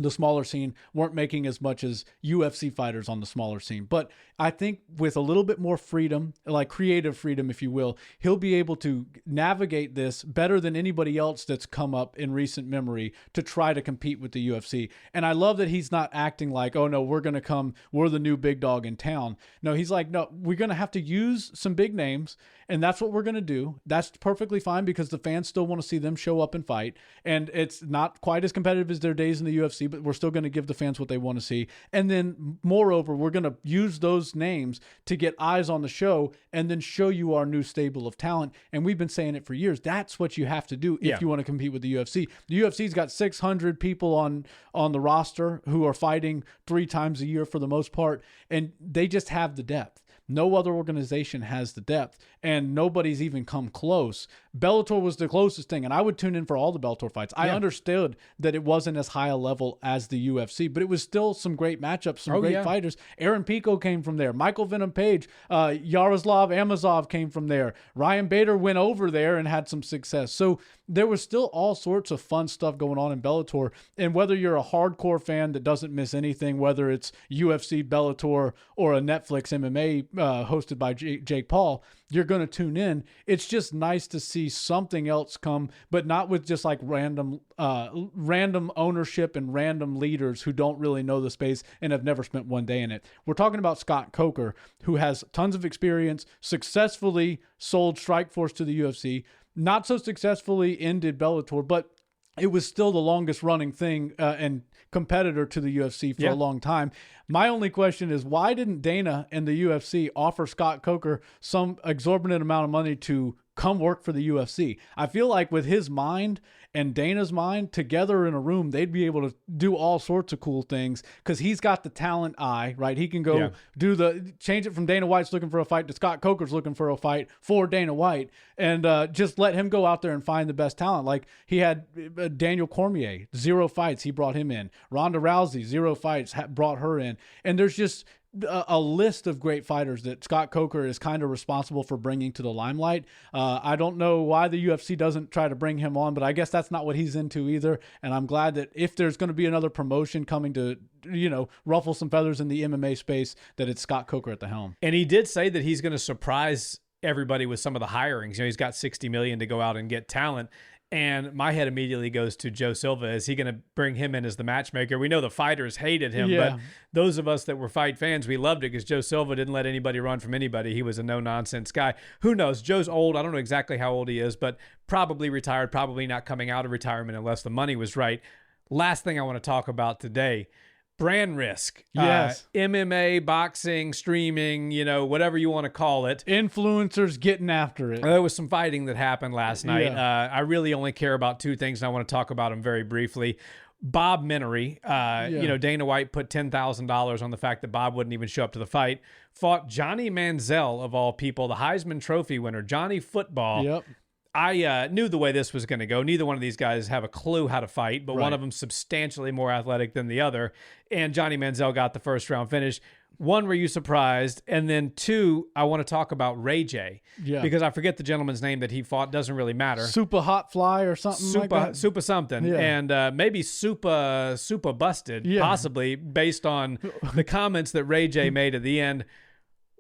smaller scene, weren't making as much as UFC fighters on the smaller scene. But I think with a little bit more freedom, like creative freedom, if you will, he'll be able to navigate this better than anybody else that's come up in recent memory to try to compete with the UFC. And I love that he's not acting like, oh no, we're the new big dog in town. No, he's like, no, we're going to have to use some big names, and that's what we're going to do. That's perfectly fine because the fans still want to see them show up and fight. And it's not quite as competitive as their days in the UFC, UFC, but we're still going to give the fans what they want to see. And then, moreover, we're going to use those names to get eyes on the show and then show you our new stable of talent. And we've been saying it for years. That's what you have to do if you want to compete with the UFC. The UFC's got 600 people on the roster who are fighting 3 times a year for the most part, and they just have the depth. No other organization has the depth, and nobody's even come close. Bellator was the closest thing, and I would tune in for all the Bellator fights. I understood that it wasn't as high a level as the UFC, but it was still some great matchups, some great fighters. Aaron Pico came from there. Michael Venom Page, Yaroslav Amosov came from there. Ryan Bader went over there and had some success. So there was still all sorts of fun stuff going on in Bellator, and whether you're a hardcore fan that doesn't miss anything, whether it's UFC, Bellator, or a Netflix MMA hosted by Jake Paul, you're going to tune in. It's just nice to see something else come, but not with just like random ownership and random leaders who don't really know the space and have never spent one day in it. We're talking about Scott Coker, who has tons of experience, successfully sold Strikeforce to the UFC, not so successfully ended Bellator, but it was still the longest running thing and competitor to the UFC for a long time. My only question is, why didn't Dana and the UFC offer Scott Coker some exorbitant amount of money to come work for the UFC? I feel like with his mind and Dana's mind together in a room, they'd be able to do all sorts of cool things because he's got the talent eye, right? He can go change it from Dana White's looking for a fight to Scott Coker's looking for a fight for Dana White, and just let him go out there and find the best talent. Like he had Daniel Cormier, 0 fights, he brought him in. Ronda Rousey, 0 fights, brought her in. And there's just a list of great fighters that Scott Coker is kind of responsible for bringing to the limelight. I don't know why the UFC doesn't try to bring him on, but I guess that's not what he's into either. And I'm glad that if there's going to be another promotion coming to, ruffle some feathers in the MMA space, that it's Scott Coker at the helm. And he did say that he's going to surprise everybody with some of the hirings. He's got $60 million to go out and get talent. And my head immediately goes to Joe Silva. Is he going to bring him in as the matchmaker? We know the fighters hated him, but those of us that were fight fans, we loved it because Joe Silva didn't let anybody run from anybody. He was a no-nonsense guy. Who knows? Joe's old. I don't know exactly how old he is, but probably retired, probably not coming out of retirement unless the money was right. Last thing I want to talk about today, brand risk. Yes. MMA, boxing, streaming, whatever you want to call it. Influencers getting after it. There was some fighting that happened last night. I really only care about 2 things, and I want to talk about them very briefly. Bob Menery, Dana White put $10,000 on the fact that Bob wouldn't even show up to the fight, fought Johnny Manziel, of all people, the Heisman Trophy winner, Johnny Football. Yep. I knew the way this was going to go. Neither one of these guys have a clue how to fight, but one of them substantially more athletic than the other. And Johnny Manziel got the first round finish. 1, were you surprised? And then 2, I want to talk about Ray J. Yeah. Because I forget the gentleman's name that he fought. Doesn't really matter. Super Hot Fly or something like that? Super something. Yeah. And maybe Super Busted, possibly, based on the comments that Ray J made at the end.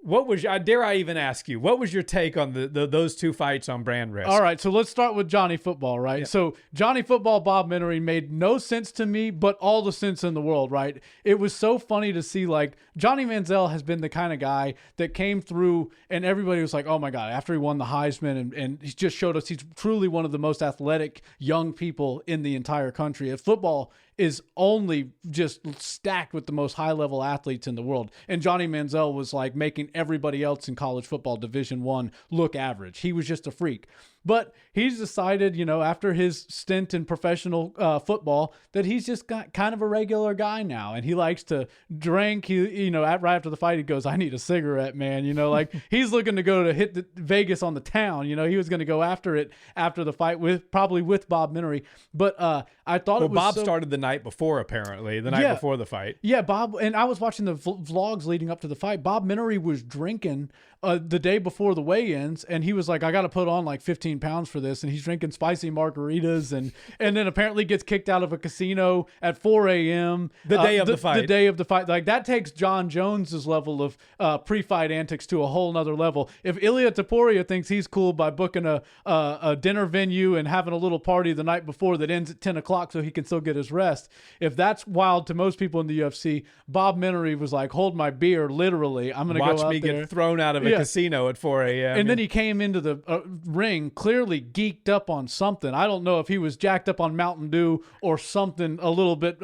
What was dare I even ask you? What was your take on those 2 fights on brand risk? All right, so let's start with Johnny Football, right? Yeah. So Johnny Football, Bob Menery made no sense to me, but all the sense in the world, right? It was so funny to see, like, Johnny Manziel has been the kind of guy that came through and everybody was like, oh my God, after he won the Heisman and he just showed us he's truly one of the most athletic young people in the entire country. At football is only just stacked with the most high-level athletes in the world. And Johnny Manziel was like making everybody else in college football Division I look average. He was just a freak. But he's decided, after his stint in professional football, that he's just got kind of a regular guy now. And he likes to drink. Right after the fight, he goes, I need a cigarette, man. Like he's looking to go to hit Vegas on the town. He was going to go after it after the fight probably with Bob Menery. But I thought it was Bob started the night before, apparently, the night before the fight. Yeah, Bob, and I was watching the vlogs leading up to the fight. Bob Menery was drinking the day before the weigh-ins, and he was like, I got to put on like 15 pounds for this, and he's drinking spicy margaritas, and then apparently gets kicked out of a casino at 4 a.m. The day of the fight. The day of the fight. Like, that takes John Jones's level of pre-fight antics to a whole nother level. If Ilia Topuria thinks he's cool by booking a dinner venue and having a little party the night before that ends at 10 o'clock so he can still get his rest, if that's wild to most people in the UFC, Bob Menery was like, hold my beer, literally. I'm going to go out there. Watch me get thrown out of a casino at 4 a.m. And then he came into the ring clearly geeked up on something. I don't know if he was jacked up on Mountain Dew or something a little bit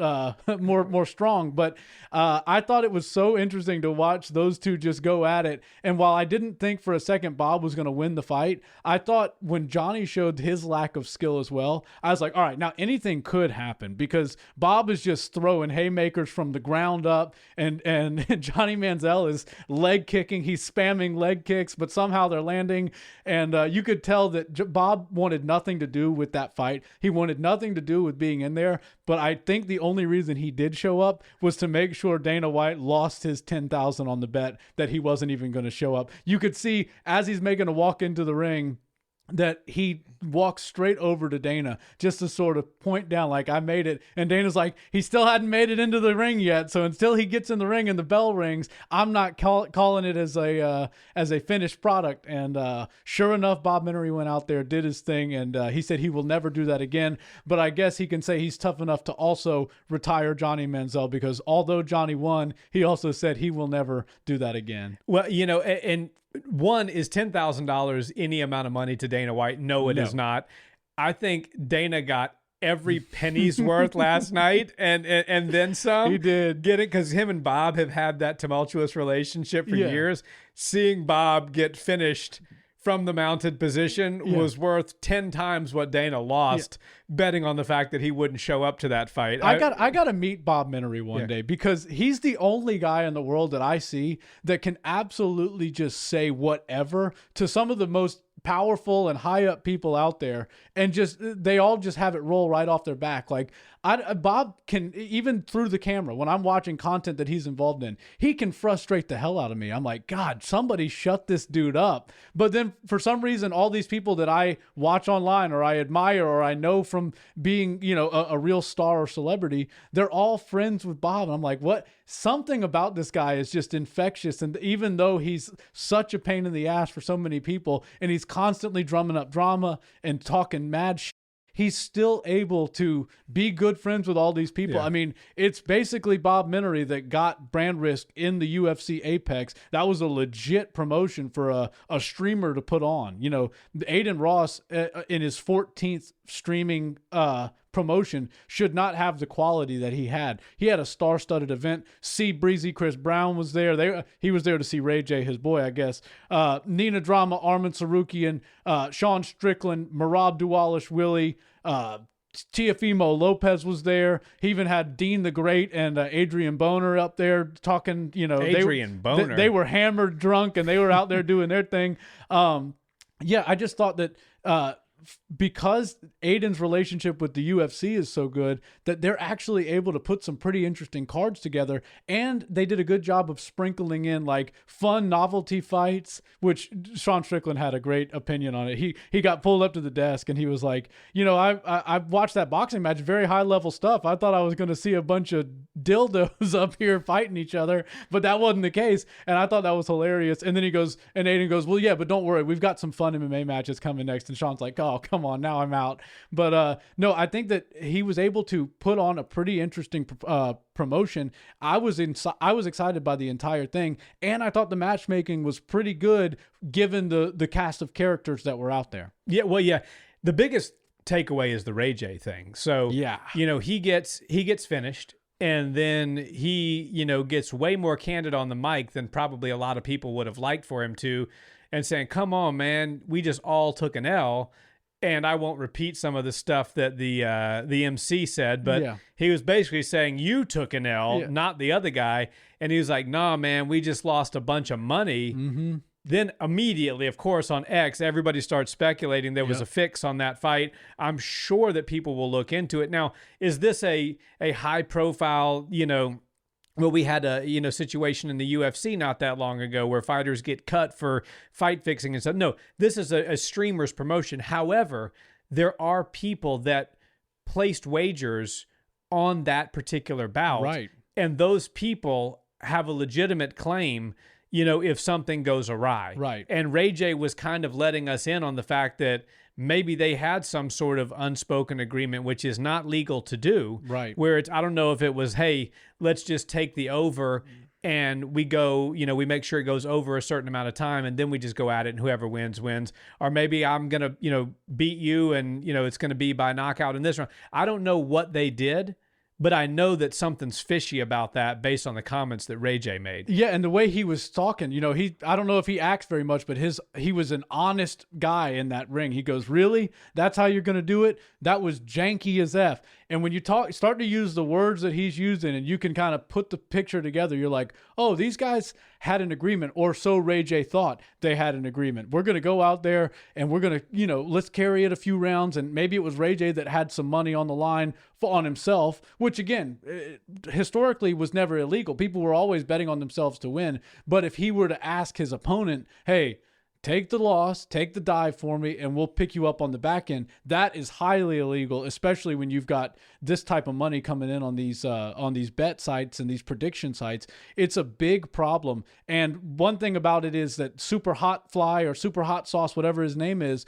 more strong, but I thought it was so interesting to watch those two just go at it. And while I didn't think for a second Bob was going to win the fight, I thought when Johnny showed his lack of skill as well, I was like, all right, now anything could happen, because Bob is just throwing haymakers from the ground up, and Johnny Manziel is leg kicking. He's spamming leg kicks, but somehow they're landing. And you could tell that Bob wanted nothing to do with that fight. He wanted nothing to do with being in there. But I think the only reason he did show up was to make sure Dana White lost his $10,000 on the bet that he wasn't even going to show up. You could see as he's making a walk into the ring that he walks straight over to Dana just to sort of point down like, I made it. And Dana's like, he still hadn't made it into the ring yet. So until he gets in the ring and the bell rings, I'm not calling it as a finished product. And sure enough, Bob Menery went out there, did his thing, and he said he will never do that again. But I guess he can say he's tough enough to also retire Johnny Manziel, because although Johnny won, he also said he will never do that again. Well, and one, is $10,000 any amount of money to Dana White? No, it is not. I think Dana got every penny's worth last night and then some. He did. Get it? Because him and Bob have had that tumultuous relationship for years. Seeing Bob get finished from the mounted position was worth 10 times what Dana lost betting on the fact that he wouldn't show up to that fight. I got to meet Bob Menery one day, because he's the only guy in the world that I see that can absolutely just say whatever to some of the most powerful and high up people out there, and they all just have it roll right off their back. Like Bob can, even through the camera, when I'm watching content that he's involved in, he can frustrate the hell out of me. I'm like, God, somebody shut this dude up. But then for some reason, all these people that I watch online or I admire or I know from being, a real star or celebrity, they're all friends with Bob. And I'm like, what? Something about this guy is just infectious. And even though he's such a pain in the ass for so many people, and he's constantly drumming up drama and talking mad shit, he's still able to be good friends with all these people. Yeah. I mean, it's basically Bob Menery that got brand risk in the UFC Apex. That was a legit promotion for a streamer to put on. Aiden Ross in his 14th streaming promotion should not have the quality that he had. He had a star-studded event. Breezy Chris Brown was there. He was there to see Ray J, his boy, I guess. Nina Drama, Armin Sarukian, Sean Strickland, Merab Dwalish-Willie, Teofimo Lopez was there. He even had Dean the Great and Adrian Boner up there talking. Adrian Boner. They were hammered drunk and they were out there doing their thing. I just thought that because Aiden's relationship with the UFC is so good that they're actually able to put some pretty interesting cards together, and they did a good job of sprinkling in like fun novelty fights, which Sean Strickland had a great opinion on it. He got pulled up to the desk and he was like, I watched that boxing match, very high level stuff. I thought I was going to see a bunch of dildos up here fighting each other, but that wasn't the case, and I thought that was hilarious. And then Aiden goes, well, yeah, but don't worry, we've got some fun MMA matches coming next. And Sean's like, oh, come on, now I'm out. But no, I think that he was able to put on a pretty interesting promotion. I was excited by the entire thing, and I thought the matchmaking was pretty good given the cast of characters that were out there. Yeah, well, yeah. The biggest takeaway is the Ray J thing. So, he gets finished, and then he, gets way more candid on the mic than probably a lot of people would have liked for him to, and saying, come on, man, we just all took an L. And I won't repeat some of the stuff that the MC said, but he was basically saying, you took an L, not the other guy. And he was like, nah, man, we just lost a bunch of money. Mm-hmm. Then immediately, of course, on X, everybody starts speculating there was a fix on that fight. I'm sure that people will look into it. Now, is this a high profile, well, we had a situation in the UFC not that long ago where fighters get cut for fight fixing and stuff. No, this is a streamer's promotion. However, there are people that placed wagers on that particular bout. Right. And those people have a legitimate claim, if something goes awry. Right. And Ray J was kind of letting us in on the fact that maybe they had some sort of unspoken agreement, which is not legal to do. Right. Where I don't know if it was, hey, let's just take the over and we go, we make sure it goes over a certain amount of time, and then we just go at it, and whoever wins, wins. Or maybe I'm going to, beat you, and, it's going to be by knockout in this round. I don't know what they did, but I know that something's fishy about that based on the comments that Ray J made. Yeah, and the way he was talking, I don't know if he acts very much, but he was an honest guy in that ring. He goes, "Really? That's how you're going to do it? That was janky as F." And when you start to use the words that he's using, and you can kind of put the picture together, you're like, oh, these guys had an agreement, or so Ray J thought they had an agreement. We're going to go out there and we're going to, let's carry it a few rounds. And maybe it was Ray J that had some money on the line on himself, which again, historically was never illegal. People were always betting on themselves to win. But if he were to ask his opponent, hey, take the loss, take the dive for me, and we'll pick you up on the back end, that is highly illegal, especially when you've got this type of money coming in on these bet sites and these prediction sites. It's a big problem. And one thing about it is that Super Hot Fly or Super Hot Sauce, whatever his name is,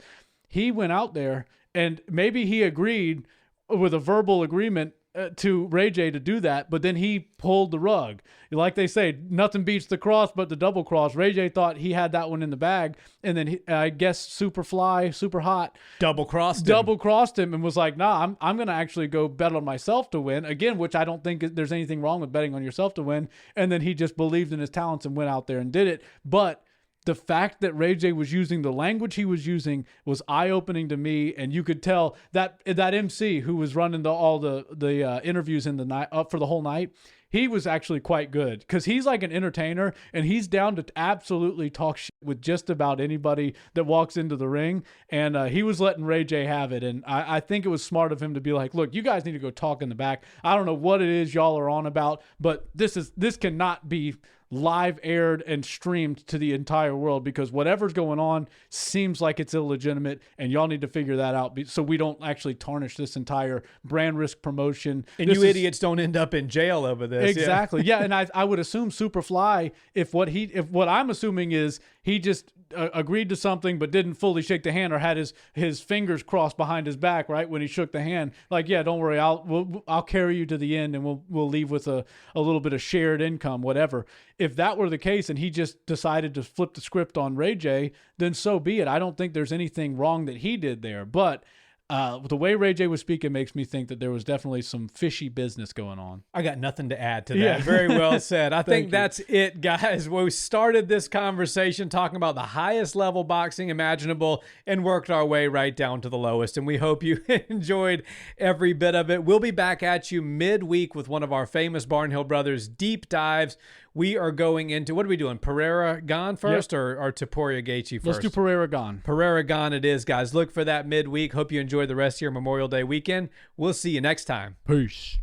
he went out there and maybe he agreed with a verbal agreement to Ray J to do that, but then he pulled the rug. Like they say, nothing beats the cross but the double cross. Ray J thought he had that one in the bag, and then I guess Super Hot double crossed him and was like, "Nah, I'm gonna actually go bet on myself to win again," which I don't think there's anything wrong with betting on yourself to win. And then he just believed in his talents and went out there and did it. But the fact that Ray J was using the language he was using was eye-opening to me, and you could tell that MC who was running all the interviews in the night up for the whole night, he was actually quite good because he's like an entertainer, and he's down to absolutely talk shit with just about anybody that walks into the ring. And he was letting Ray J have it, and I think it was smart of him to be like, "Look, you guys need to go talk in the back. I don't know what it is y'all are on about, but this cannot be live aired and streamed to the entire world, because whatever's going on seems like it's illegitimate, and y'all need to figure that out so we don't actually tarnish this entire brand risk promotion." And idiots don't end up in jail over this. Exactly. Yeah. And I would assume Superfly, if what I'm assuming is he just agreed to something but didn't fully shake the hand, or had his fingers crossed behind his back right when he shook the hand, like, "Yeah, don't worry, I'll carry you to the end, and we'll leave with a little bit of shared income," whatever. If that were the case and he just decided to flip the script on Ray J, then so be it. I don't think there's anything wrong that he did there. But the way Ray J was speaking makes me think that there was definitely some fishy business going on. I got nothing to add to that. Yeah. Very well said. I think that's it, guys. We started this conversation talking about the highest level boxing imaginable and worked our way right down to the lowest. And we hope you enjoyed every bit of it. We'll be back at you midweek with one of our famous Barnhill Brothers deep dives. We are going into, what are we doing? Pereira Gane first, or Topuria Gaethje first? Let's do Pereira Gane. Pereira Gane it is, guys. Look for that midweek. Hope you enjoy the rest of your Memorial Day weekend. We'll see you next time. Peace.